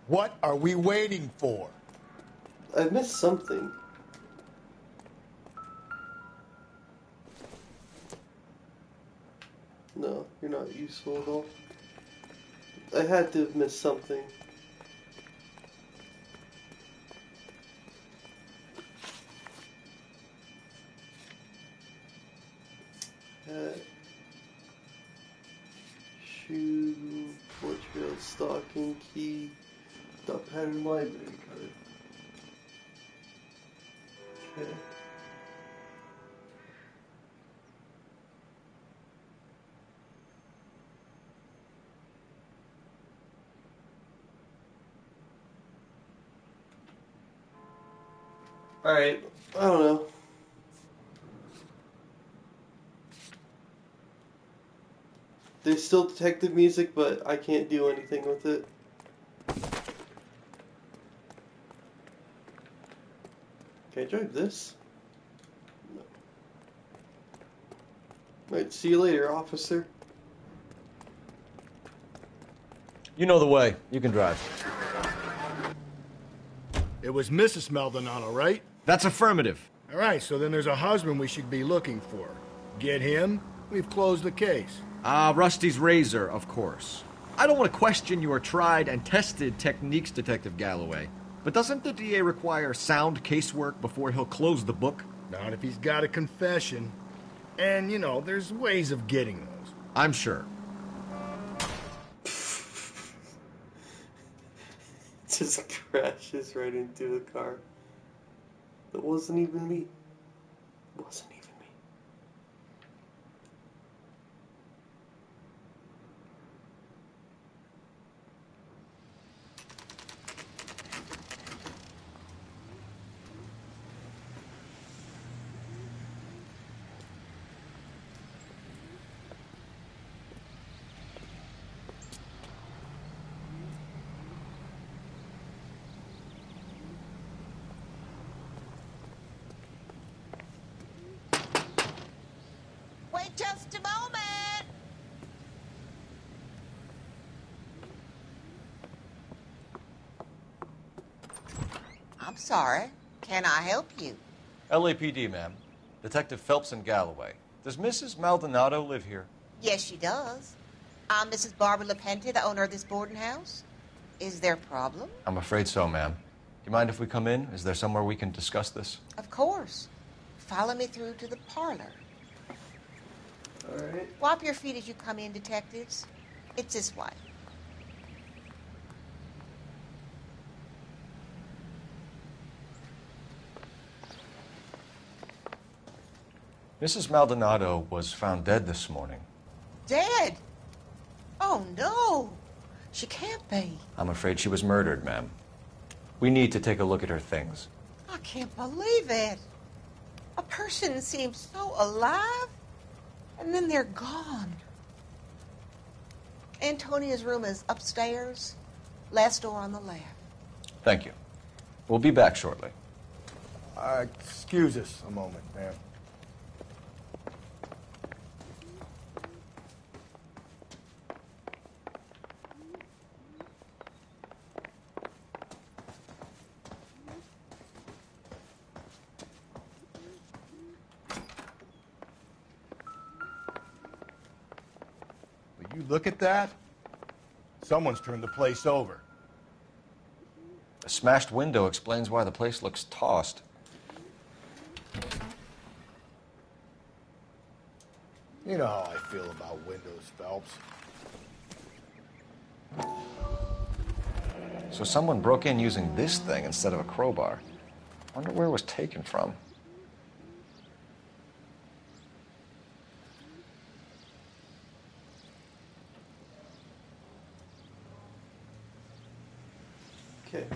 What are we waiting for? I missed something. No, you're not useful at all. I had to have missed something. Shoe, portrait, stocking, key, dot pattern library card. Okay. Alright, I don't know. There's still detective music, but I can't do anything with it. Can I drive this? No. Right, see you later, officer. You know the way. You can drive. It was Mrs. Maldonado, right? That's affirmative. All right, so then there's a husband we should be looking for. Get him, we've closed the case. Rusty's razor, of course. I don't want to question your tried and tested techniques, Detective Galloway. But doesn't the DA require sound casework before he'll close the book? Not if he's got a confession. And, you know, there's ways of getting those. I'm sure. Just crashes right into the car. That wasn't even me. Wasn't even me. Wait just a moment. I'm sorry. Can I help you? LAPD, ma'am. Detective Phelps and Galloway. Does Mrs. Maldonado live here? Yes, she does. I'm Mrs. Barbara LaPente, the owner of this boarding house. Is there a problem? I'm afraid so, ma'am. Do you mind if we come in? Is there somewhere we can discuss this? Of course. Follow me through to the parlor. All right. Wipe your feet as you come in, detectives. It's this way. Mrs. Maldonado was found dead this morning. Dead? Oh, no. She can't be. I'm afraid she was murdered, ma'am. We need to take a look at her things. I can't believe it. A person seems so alive, and then they're gone. Antonia's room is upstairs, last door on the left. Thank you. We'll be back shortly. Excuse us a moment, ma'am. Will you look at that? Someone's turned the place over. A smashed window explains why the place looks tossed. You know how I feel about windows, Phelps. So someone broke in using this thing instead of a crowbar. Wonder where it was taken from. Okay.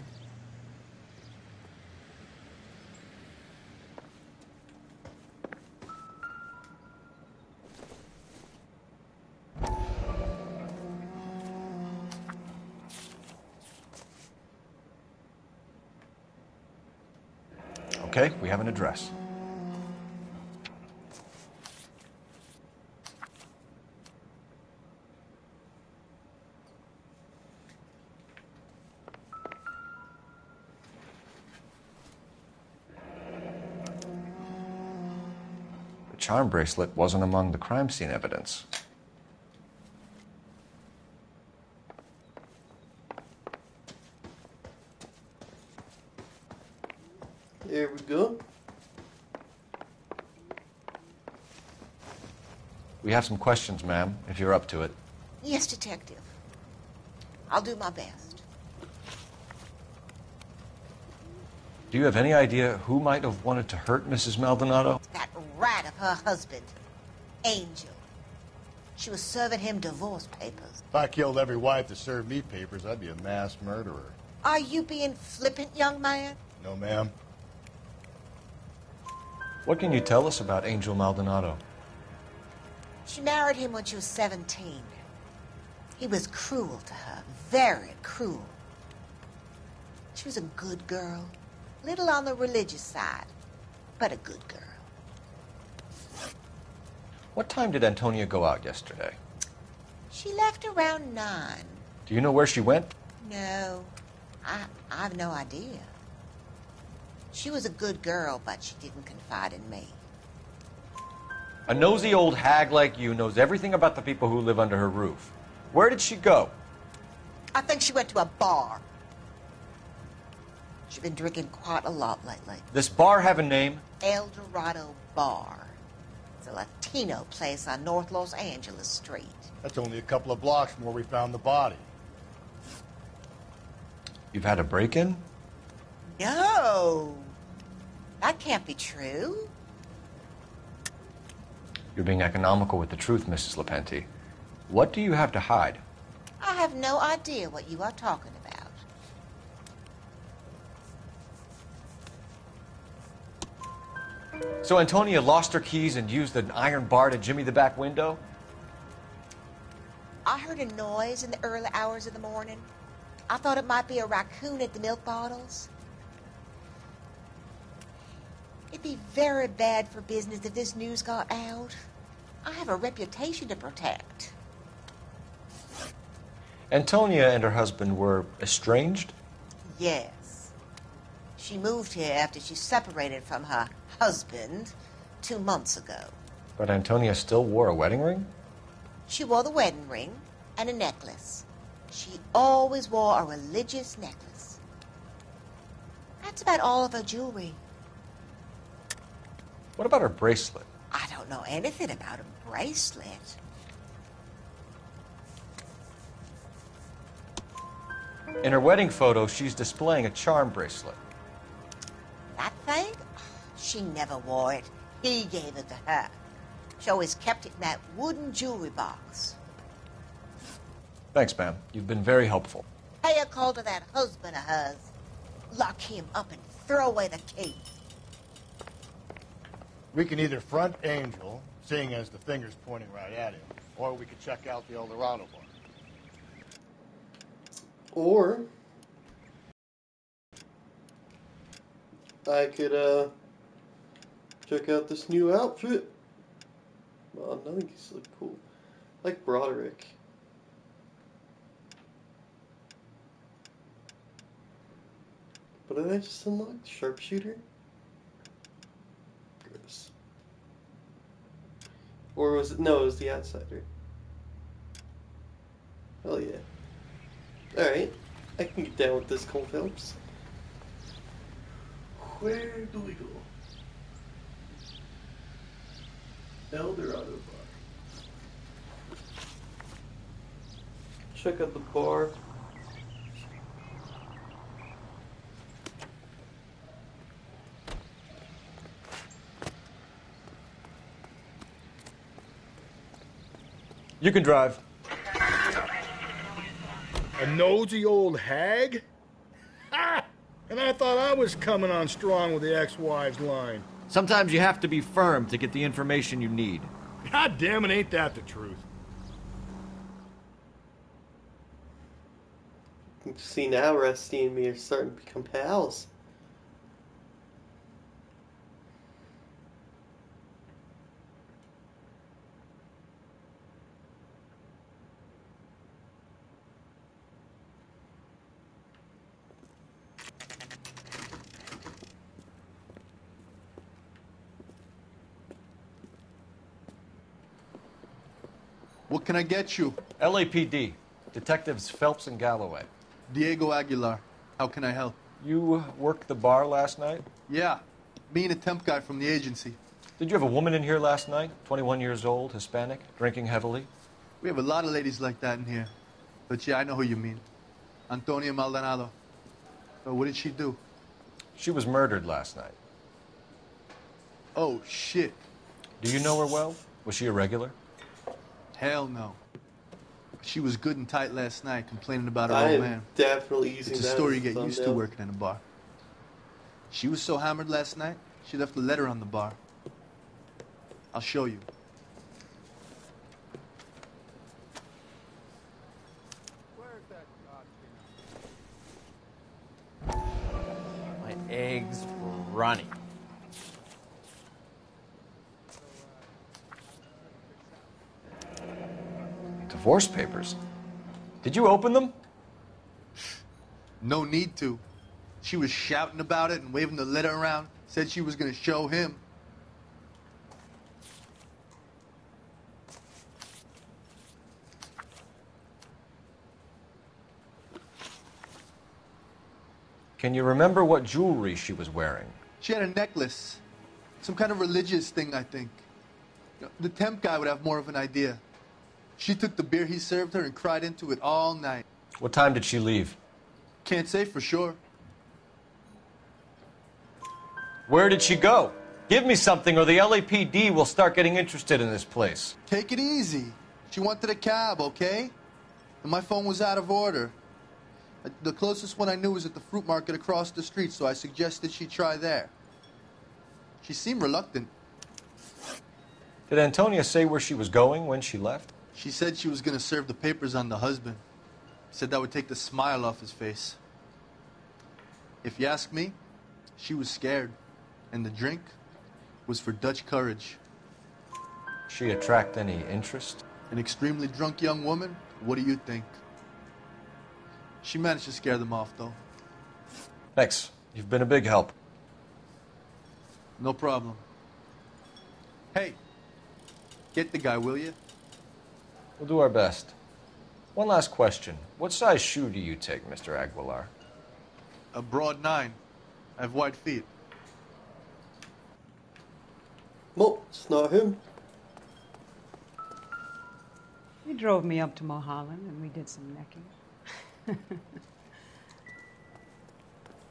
Okay, we have an address. charm bracelet wasn't among the crime scene evidence. There we go. We have some questions, ma'am, if you're up to it. Yes, Detective. I'll do my best. Do you have any idea who might have wanted to hurt Mrs. Maldonado? That rat of her husband, Angel. She was serving him divorce papers. If I killed every wife to serve me papers, I'd be a mass murderer. Are you being flippant, young man? No, ma'am. What can you tell us about Angel Maldonado? She married him when she was 17. He was cruel to her, very cruel. She was a good girl, little on the religious side, but a good girl. What time did Antonia go out yesterday? She left around 9. Do you know where she went? No, I've no idea. She was a good girl, but she didn't confide in me. A nosy old hag like you knows everything about the people who live under her roof. Where did she go? I think she went to a bar. She's been drinking quite a lot lately. This bar have a name? El Dorado Bar. It's a Latino place on North Los Angeles Street. That's only a couple of blocks from where we found the body. You've had a break-in? No. That can't be true. You're being economical with the truth, Mrs. Lepenti. What do you have to hide? I have no idea what you are talking about. So Antonia lost her keys and used an iron bar to jimmy the back window? I heard a noise in the early hours of the morning. I thought it might be a raccoon at the milk bottles. It'd be very bad for business if this news got out. I have a reputation to protect. Antonia and her husband were estranged? Yes. She moved here after she separated from her husband 2 months ago. But Antonia still wore a wedding ring? She wore the wedding ring and a necklace. She always wore a religious necklace. That's about all of her jewelry. What about her bracelet? I don't know anything about a bracelet. In her wedding photo, she's displaying a charm bracelet. That thing? She never wore it. He gave it to her. She always kept it in that wooden jewelry box. Thanks, ma'am. You've been very helpful. Pay a call to that husband of hers. Lock him up and throw away the key. We can either front Angel, seeing as the finger's pointing right at him, or we could check out the El Dorado bar. Or I could check out this new outfit. Well, I think he's look cool. I like Broderick. But did I just unlock Sharpshooter? Gross. Or was it? No, it was the Outsider. Hell yeah. Alright, I can get down with this, Cole Phelps. Where do we go? El Dorado Bar. Check out the bar. You can drive. A nosy old hag? Ha! And I thought I was coming on strong with the ex-wives line. Sometimes you have to be firm to get the information you need. God damn it, ain't that the truth? See, now Rusty and me are starting to become pals. What can I get you? LAPD. Detectives Phelps and Galloway. Diego Aguilar. How can I help? You worked the bar last night? Yeah. Me and a temp guy from the agency. Did you have a woman in here last night? 21 years old, Hispanic, drinking heavily? We have a lot of ladies like that in here. But yeah, I know who you mean. Antonia Maldonado. So what did she do? She was murdered last night. Oh, shit. Do you know her well? Was she a regular? Hell no. She was good and tight last night, complaining about her I old am man. definitely using It's a that story as you a get used to thumbnail. working in a bar. She was so hammered last night, she left a letter on the bar. I'll show you. My eggs were running. Divorce papers. Did you open them? No need to. She was shouting about it and waving the letter around, said she was going to show him. Can you remember what jewelry she was wearing? She had a necklace. Some kind of religious thing, I think. The temp guy would have more of an idea. She took the beer he served her and cried into it all night. What time did she leave? Can't say for sure. Where did she go? Give me something or the LAPD will start getting interested in this place. Take it easy. She wanted a cab, okay? And my phone was out of order. The closest one I knew was at the fruit market across the street, so I suggested she try there. She seemed reluctant. Did Antonia say where she was going when she left? She said she was going to serve the papers on the husband. Said that would take the smile off his face. If you ask me, she was scared. And the drink was for Dutch courage. She attract any interest? An extremely drunk young woman? What do you think? She managed to scare them off, though. Thanks. You've been a big help. No problem. Hey, get the guy, will you? We'll do our best. One last question. What size shoe do you take, Mr. Aguilar? A broad 9. I have wide feet. Well, it's not him. He drove me up to Mulholland and we did some necking.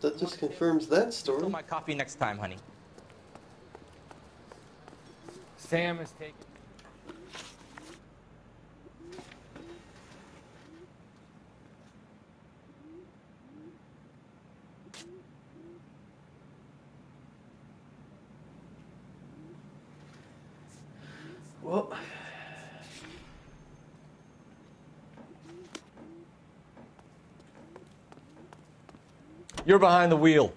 That just confirms that story. Fill my coffee next time, honey. Sam is taking. Well, you're behind the wheel.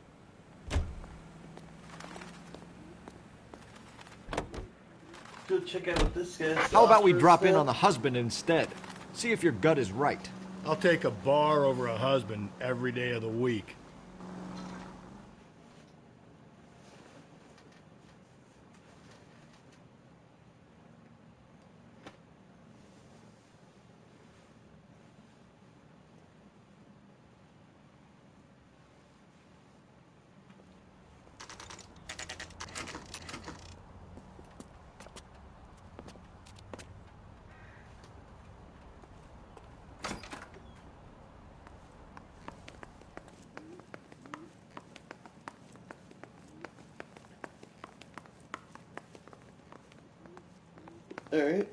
go check out what this guy's. How about we drop in on the husband instead? See if your gut is right. I'll take a bar over a husband every day of the week. Alright.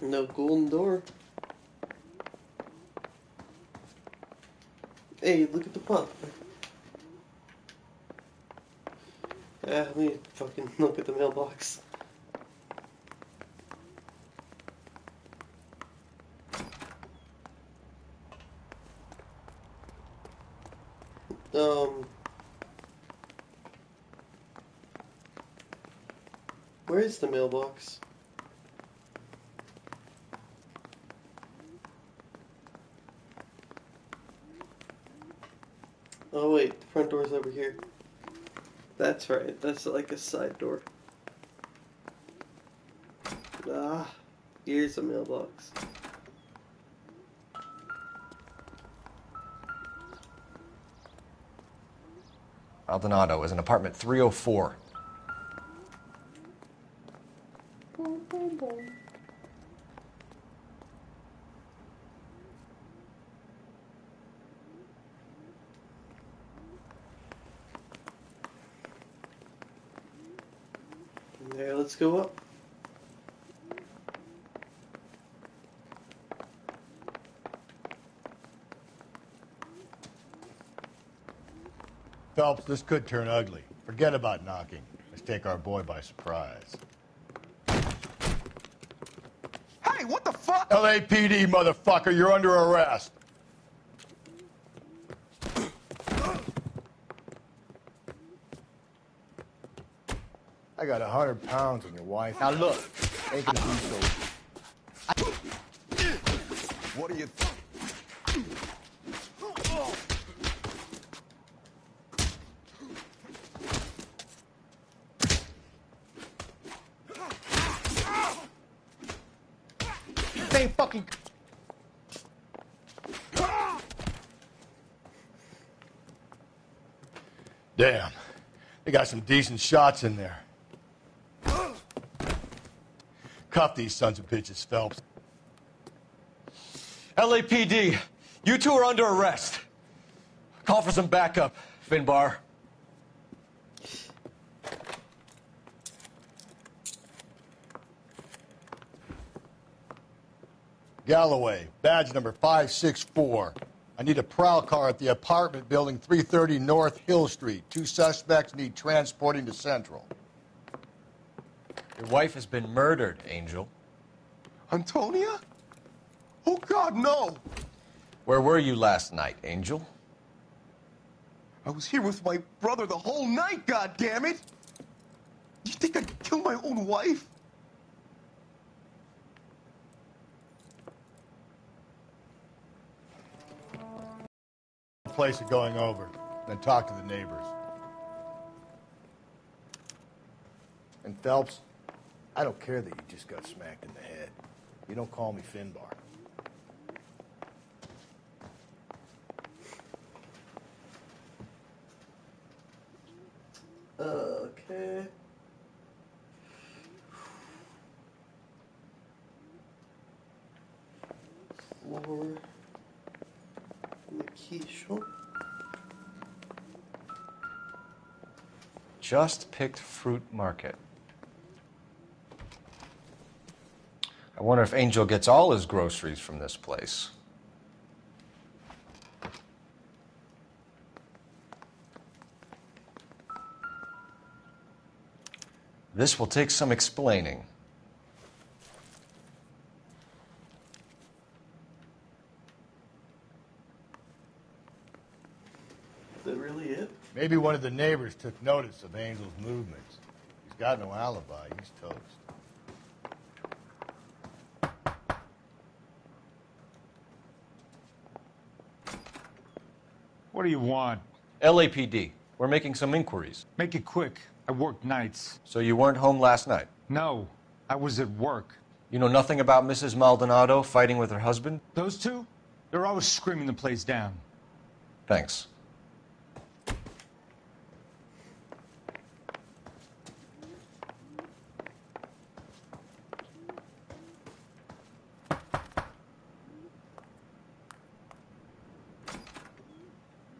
No golden door. Hey, look at the pup. Let me fucking look at the mailbox. Where is the mailbox? Oh wait, the front door's over here. That's right, that's like a side door. Ah, here's a mailbox. Maldonado is in apartment 304. Boom, boom, boom. There, let's go up. Phelps, this could turn ugly. Forget about knocking. Let's take our boy by surprise. Hey, what the fuck? LAPD, motherfucker, you're under arrest. I got 100 pounds on your wife. Now look, ain't gonna be so. What do you Same fucking. Damn, they got some decent shots in there. Cuff these sons of bitches, Phelps. LAPD, you two are under arrest. Call for some backup, Finbar. Galloway, badge number 564. I need a prowl car at the apartment building 330 North Hill Street. 2 suspects need transporting to Central. Your wife has been murdered, Angel. Antonia? Oh, God, no! Where were you last night, Angel? I was here with my brother the whole night, goddammit! You think I'd kill my own wife? Place of going over, then talk to the neighbors. And Phelps, I don't care that you just got smacked in the head. You don't call me Finbar. Okay. Floor. The quiche. Just picked fruit market. I wonder if Angel gets all his groceries from this place. This will take some explaining. Is that really it? Maybe one of the neighbors took notice of Angel's movements. He's got no alibi. He's toast. What do you want? LAPD. We're making some inquiries. Make it quick. I work nights. So you weren't home last night? No, I was at work. You know nothing about Mrs. Maldonado fighting with her husband? Those two? They're always screaming the place down. Thanks.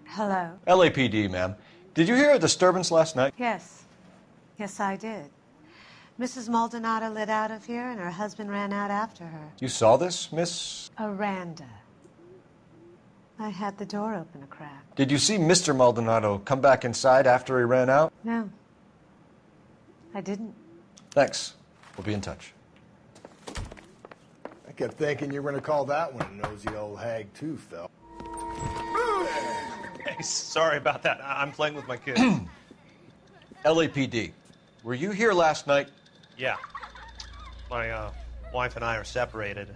Hello. LAPD, ma'am. Did you hear a disturbance last night? Yes. Yes, I did. Mrs. Maldonado lit out of here, and her husband ran out after her. You saw this, Miss? Aranda. I had the door open a crack. Did you see Mr. Maldonado come back inside after he ran out? No. I didn't. Thanks. We'll be in touch. I kept thinking you were going to call that one a nosy old hag, too, Phil. Hey, sorry about that. I'm playing with my kids. LAPD, were you here last night? Yeah. My wife and I are separated,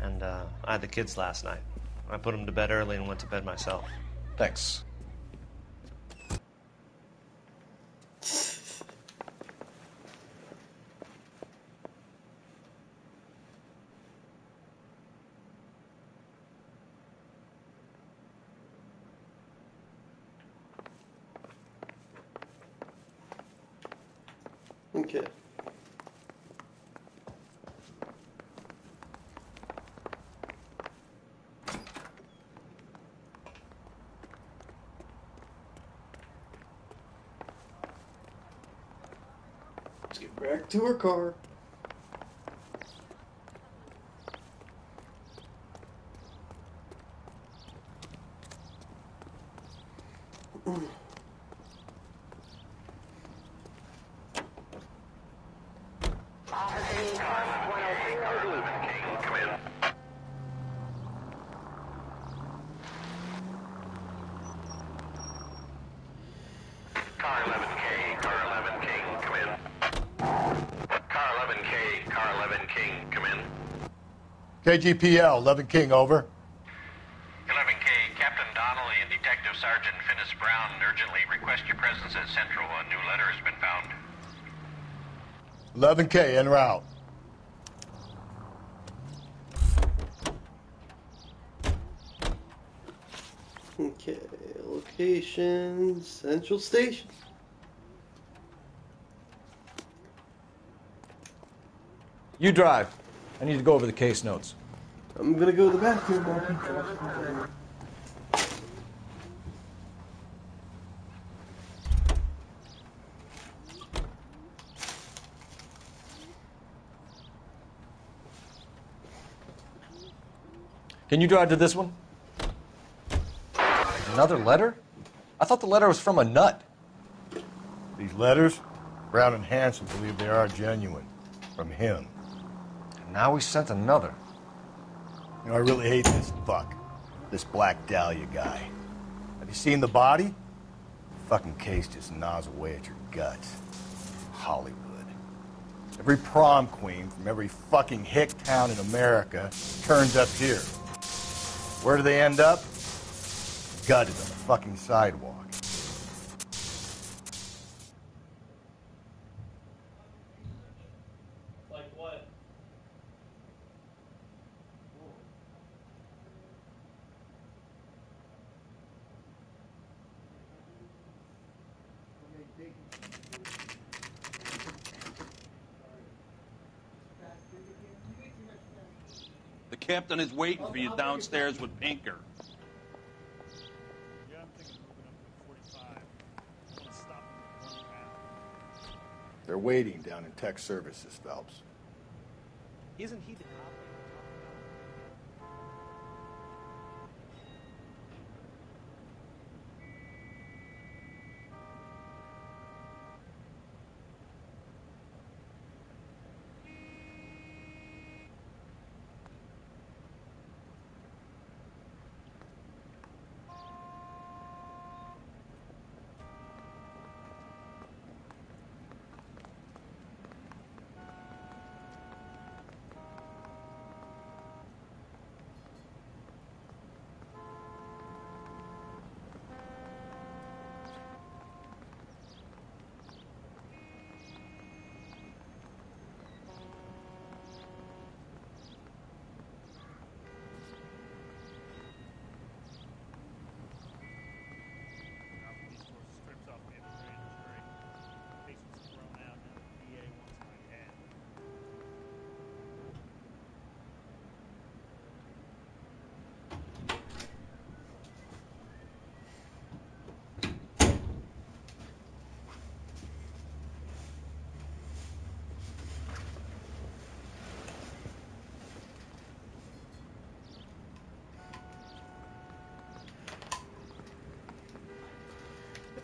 and I had the kids last night. I put them to bed early and went to bed myself. Thanks. Okay. Let's get back to her car. KGPL, 11 King, over. 11K, Captain Donnelly and Detective Sergeant Finis Brown urgently request your presence at Central. A new letter has been found. 11K, en route. Okay, location, Central Station. You drive. I need to go over the case notes. I'm gonna go to the bathroom. Can you drive to this one? Another letter? I thought the letter was from a nut. These letters, Brown and Hanson believe they are genuine. From him. And now we sent another. You know, I really hate this fuck. This Black Dahlia guy. Have you seen the body? The fucking case just gnaws away at your guts. Hollywood. Every prom queen from every fucking hick town in America turns up here. Where do they end up? Gutted on the fucking sidewalk. Like what? The captain is waiting for you downstairs with Pinker. They're waiting down in tech services, Phelps. Isn't he the cop?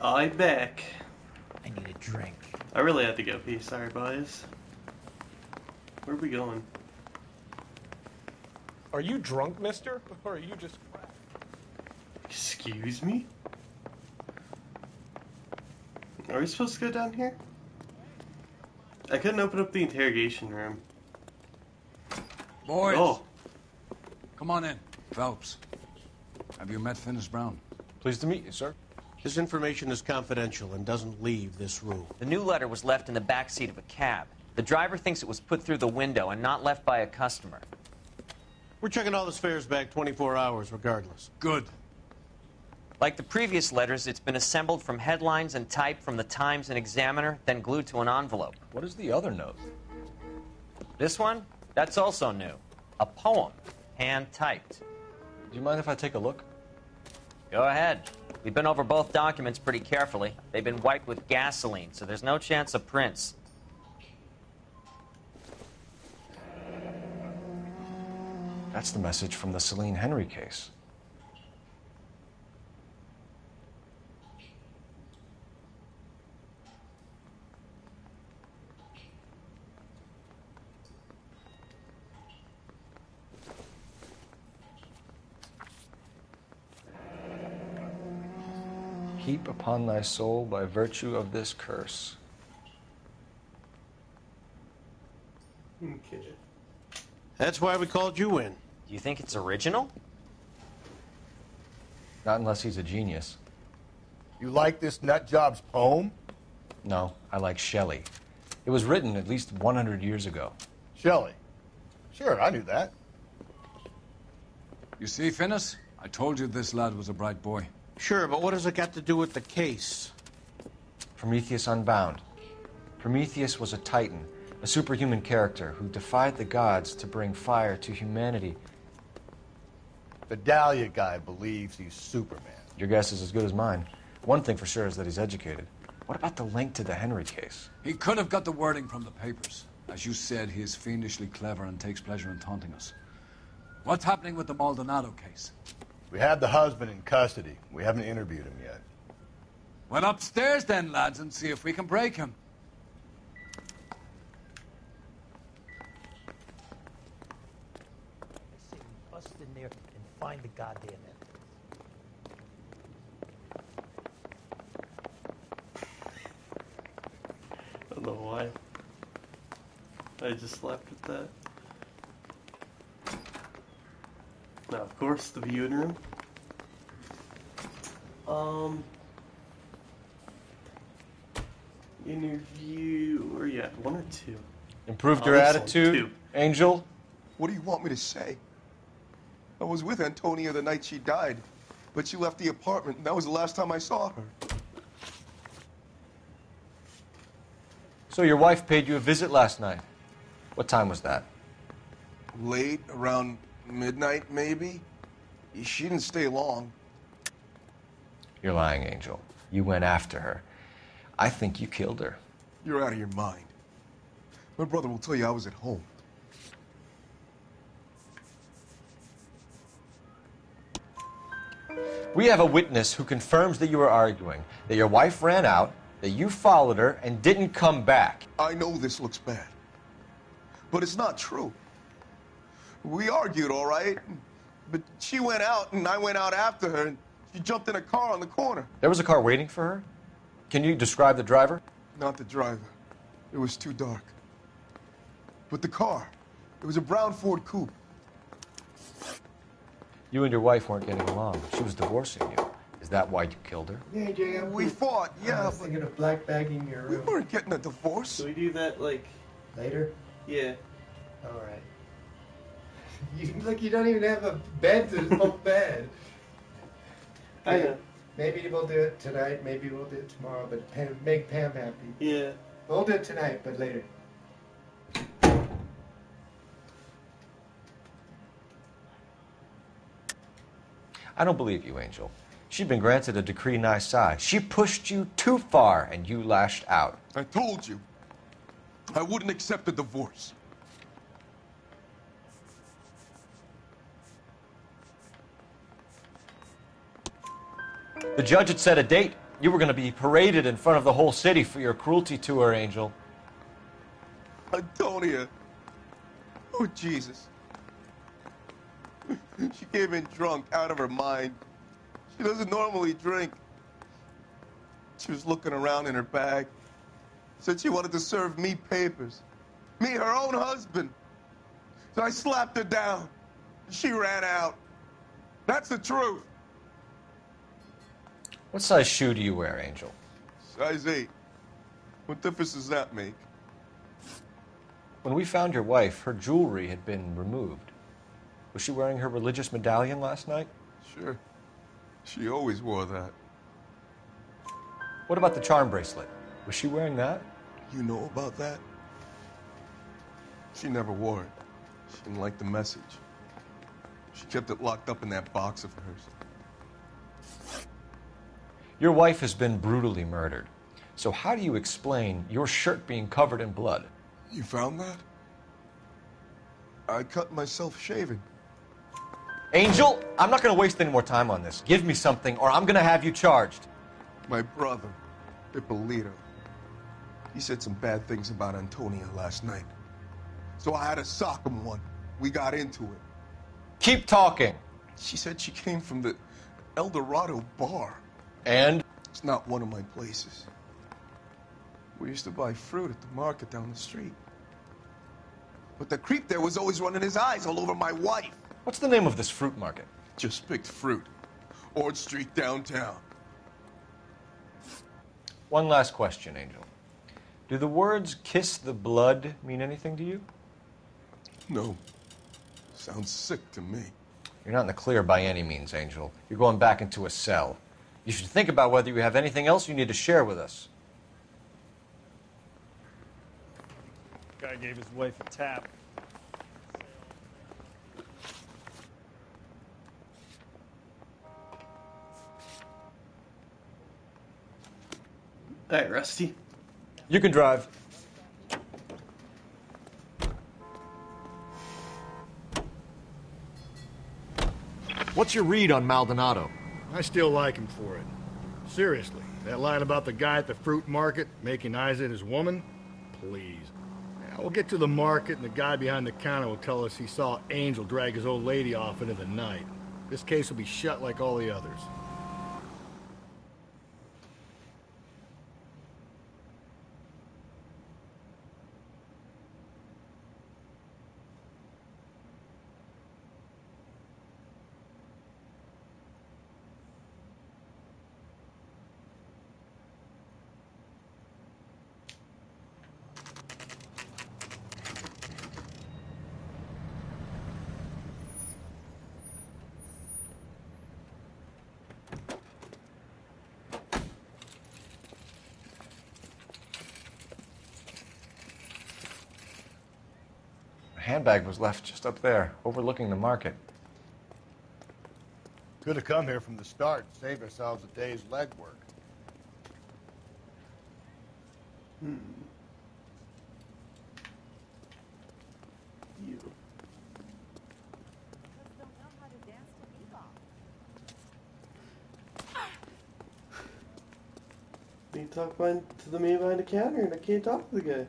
I'm back. I need a drink. I really have to go pee. Sorry, boys. Where are we going? Are you drunk, mister? Or are you just crap? Excuse me? Are we supposed to go down here? I couldn't open up the interrogation room. Boys! Oh. Come on in. Phelps. Have you met Finis Brown? Pleased to meet you, sir. This information is confidential and doesn't leave this room. The new letter was left in the back seat of a cab. The driver thinks it was put through the window and not left by a customer. We're checking all the fares back 24 hours regardless. Good. Like the previous letters, it's been assembled from headlines and typed from the Times and Examiner, then glued to an envelope. What is the other note? This one? That's also new. A poem, hand-typed. Do you mind if I take a look? Go ahead. We've been over both documents pretty carefully. They've been wiped with gasoline, so there's no chance of prints. That's the message from the Celine Henry case. Heap upon thy soul by virtue of this curse. Okay. That's why we called you in. Do you think it's original? Not unless he's a genius. You like this nut job's poem? No, I like Shelley. It was written at least 100 years ago. Shelley? Sure, I knew that. You see, Finnis? I told you this lad was a bright boy. Sure, but what has it got to do with the case? Prometheus Unbound. Prometheus was a titan, a superhuman character who defied the gods to bring fire to humanity. The Dahlia guy believes he's Superman. Your guess is as good as mine. One thing for sure is that he's educated. What about the link to the Henry case? He could have got the wording from the papers. As you said, he is fiendishly clever and takes pleasure in taunting us. What's happening with the Maldonado case? We have the husband in custody. We haven't interviewed him yet. Well, upstairs then, lads, and see if we can break him. Bust in there and find the goddamn evidence. I don't know why. I just laughed at that. Now, of course, the viewing room. Interview. Where are you at? 1 or 2? Improved your this one, attitude, 2. Angel? What do you want me to say? I was with Antonia the night she died, but she left the apartment, and that was the last time I saw her. So your wife paid you a visit last night. What time was that? Late, around midnight, maybe? She didn't stay long. You're lying, Angel. You went after her. I think you killed her. You're out of your mind. My brother will tell you I was at home. We have a witness who confirms that you were arguing, that your wife ran out, that you followed her, and didn't come back. I know this looks bad, but it's not true. We argued, all right, but she went out, and I went out after her, and she jumped in a car on the corner. There was a car waiting for her? Can you describe the driver? Not the driver. It was too dark. But the car, it was a brown Ford coupe. You and your wife weren't getting along. She was divorcing you. Is that why you killed her? Yeah, Jay, we fought, yeah. I was thinking of black bagging your We room. weren't getting a divorce. Can we do that, like... Later? Yeah. Alright. Look, you don't even have a bed to smoke bed. Hey, maybe we'll do it tonight, maybe we'll do it tomorrow, but make Pam happy. Yeah. We'll do it tonight, but later. I don't believe you, Angel. She'd been granted a decree nisi. She pushed you too far, and you lashed out. I told you. I wouldn't accept a divorce. The judge had set a date. You were going to be paraded in front of the whole city for your cruelty to her, Angel. Antonia. Oh, Jesus. She came in drunk, out of her mind. She doesn't normally drink. She was looking around in her bag. Said she wanted to serve me papers. Me, her own husband. So I slapped her down. She ran out. That's the truth. What size shoe do you wear, Angel? Size 8. What difference does that make? When we found your wife, her jewelry had been removed. Was she wearing her religious medallion last night? Sure. She always wore that. What about the charm bracelet? Was she wearing that? You know about that? She never wore it. She didn't like the message. She kept it locked up in that box of hers. Your wife has been brutally murdered. So how do you explain your shirt being covered in blood? You found that? I cut myself shaving. Angel, I'm not going to waste any more time on this. Give me something or I'm going to have you charged. My brother, Ippolito, he said some bad things about Antonia last night. So I had to sock him one. We got into it. Keep talking. She said she came from the El Dorado bar. And? It's not one of my places. We used to buy fruit at the market down the street. But the creep there was always running his eyes all over my wife. What's the name of this fruit market? Just picked fruit. Ord Street downtown. One last question, Angel. Do the words kiss the blood mean anything to you? No. Sounds sick to me. You're not in the clear by any means, Angel. You're going back into a cell. You should think about whether you have anything else you need to share with us. Guy gave his wife a tap. All right, Rusty. You can drive. What's your read on Maldonado? I still like him for it. Seriously, that line about the guy at the fruit market making eyes at his woman? Please. Now, we'll get to the market and the guy behind the counter will tell us he saw Angel drag his old lady off into the night. This case will be shut like all the others. Handbag was left just up there, overlooking the market. Could have come here from the start and saved ourselves a day's legwork. You. You talk to the man behind the counter and I can't talk to the guy.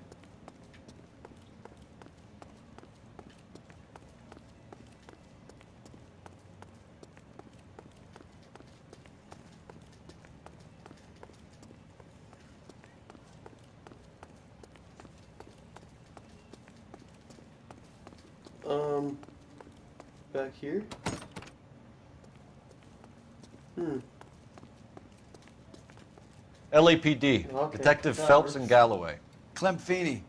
Back here? LAPD, Okay. Detective Phelps and Galloway. Clem Feeney,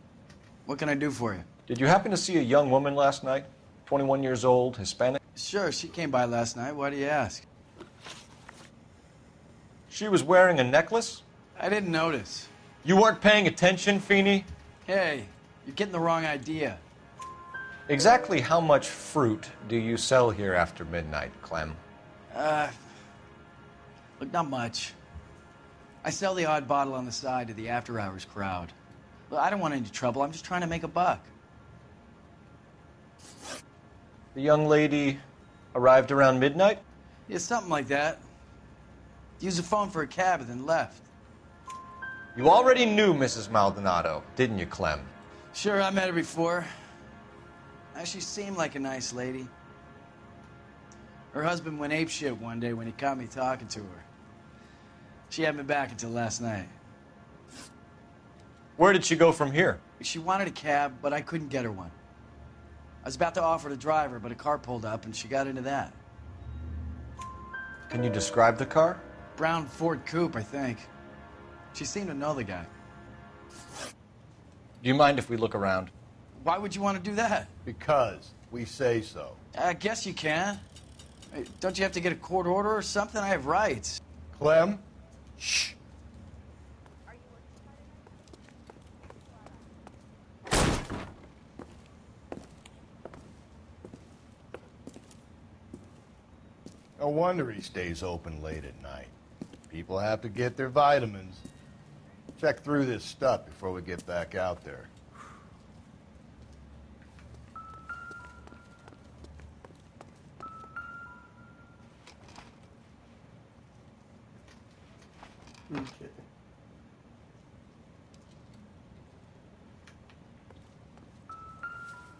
what can I do for you? Did you happen to see a young woman last night? 21 years old, Hispanic? Sure, she came by last night. Why do you ask? She was wearing a necklace? I didn't notice. You weren't paying attention, Feeney? Hey, you're getting the wrong idea. Exactly how much fruit do you sell here after midnight, Clem? Look, not much. I sell the odd bottle on the side to the after-hours crowd. Well, I don't want any trouble. I'm just trying to make a buck. The young lady arrived around midnight? Yeah, something like that. Used the phone for a cab and then left. You already knew Mrs. Maldonado, didn't you, Clem? Sure, I met her before. She seemed like a nice lady. Her husband went apeshit one day when he caught me talking to her. She hadn't been back until last night. Where did she go from here? She wanted a cab, but I couldn't get her one. I was about to offer to drive her, but a car pulled up and she got into that. Can you describe the car? Brown Ford Coupe, I think. She seemed to know the guy. Do you mind if we look around? Why would you want to do that? Because we say so. I guess you can. Hey, don't you have to get a court order or something? I have rights. Clem? Shh. No wonder he stays open late at night. People have to get their vitamins. Check through this stuff before we get back out there. Okay.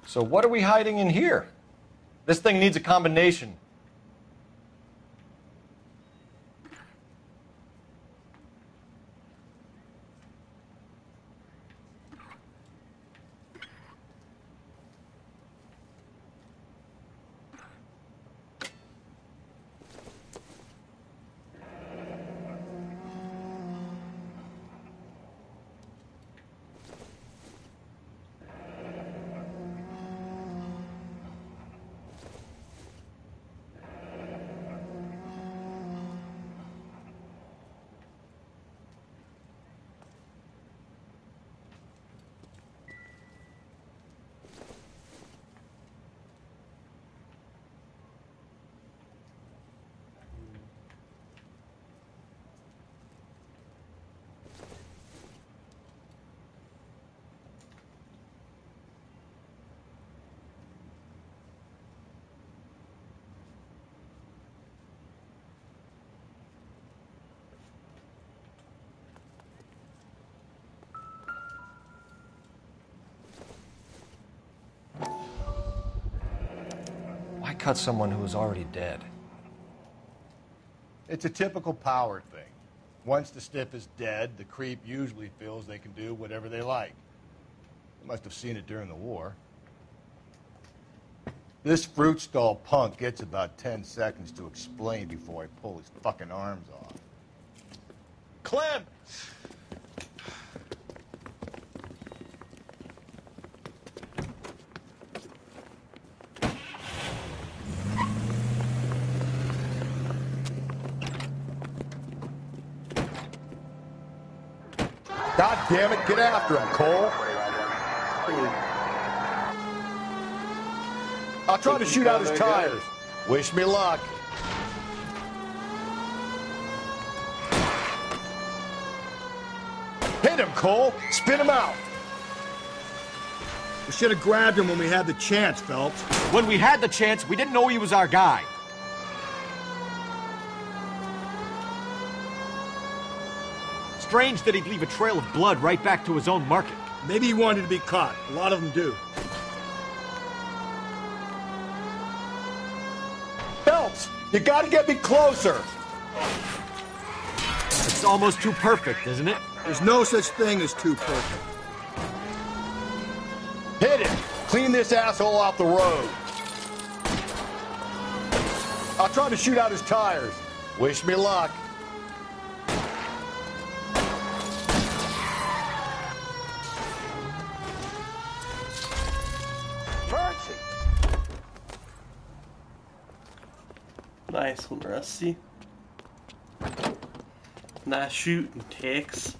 So what are we hiding in here? This thing needs a combination. Why cut someone who was already dead? It's a typical power thing. Once the stiff is dead, the creep usually feels they can do whatever they like. They must have seen it during the war. This fruit stall punk gets about 10 seconds to explain before I pull his fucking arms off. Clem! God damn it, get after him, Cole. I'll try to shoot out his tires. Wish me luck. Hit him, Cole. Spin him out. We should have grabbed him when we had the chance, Phelps. When we had the chance, we didn't know he was our guy. Strange that he'd leave a trail of blood right back to his own market. Maybe he wanted to be caught. A lot of them do. Phelps, you gotta get me closer. It's almost too perfect, isn't it? There's no such thing as too perfect. Hit it. Clean this asshole off the road. I'll try to shoot out his tires. Wish me luck. Mercy! Nice one, Rusty. Nice shooting, Tex.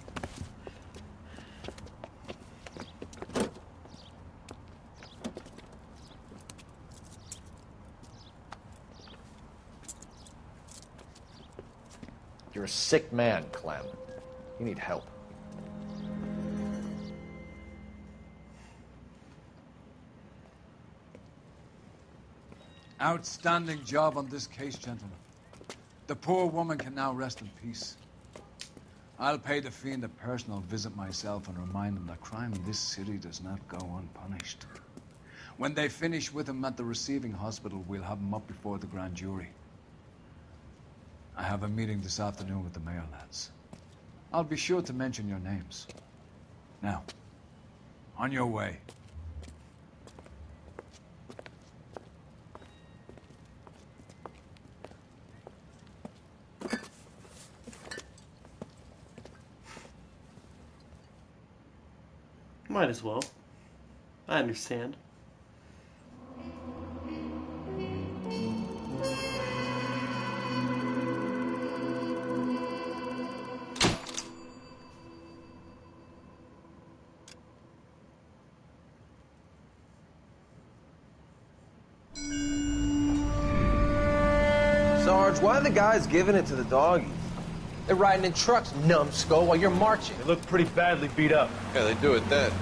You're a sick man, Clem. You need help. Outstanding job on this case, gentlemen. The poor woman can now rest in peace. I'll pay the fiend a personal visit myself and remind him that crime in this city does not go unpunished. When they finish with him at the receiving hospital, we'll have him up before the grand jury. I have a meeting this afternoon with the mayor, lads. I'll be sure to mention your names. Now, on your way. Might as well. I understand. Sarge, why are the guys giving it to the doggies? They're riding in trucks, numbskull, while you're marching. They look pretty badly beat up. Yeah, they do at that.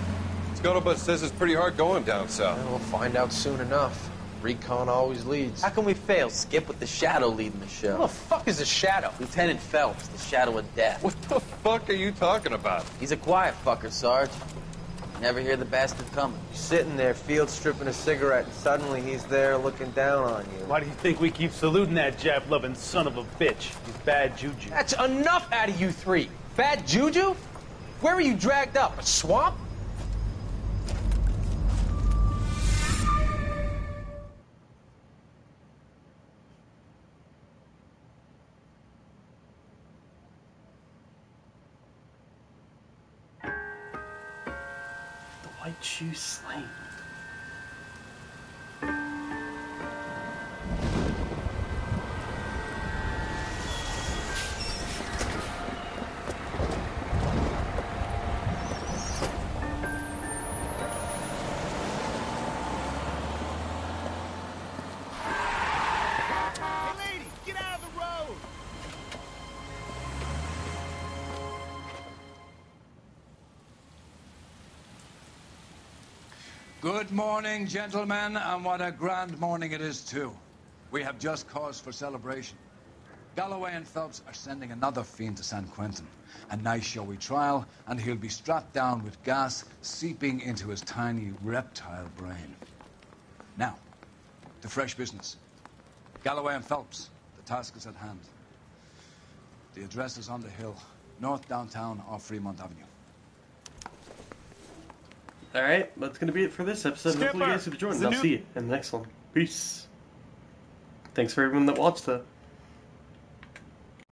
Scuttlebutt says it's pretty hard going down south. We'll find out soon enough. Recon always leads. How can we fail, Skip, with the Shadow leading the show? Who the fuck is the Shadow? Lieutenant Phelps, the Shadow of Death. What the fuck are you talking about? He's a quiet fucker, Sarge. Never hear the bastard coming. You're sitting there, field stripping a cigarette, and suddenly he's there looking down on you. Why do you think we keep saluting that Jap-loving son of a bitch? He's bad juju. That's enough out of you three. Bad juju? Where were you dragged up? A swamp? White shoe slain. Good morning, gentlemen, and what a grand morning it is, too. We have just cause for celebration. Galloway and Phelps are sending another fiend to San Quentin. A nice showy trial, and he'll be strapped down with gas seeping into his tiny reptile brain. Now, to fresh business. Galloway and Phelps, the task is at hand. The address is on the hill, north downtown off Fremont Avenue. Alright, that's going to be it for this episode. Hopefully you guys have enjoyed, and I'll see you in the next one. Peace. Thanks for everyone that watched that.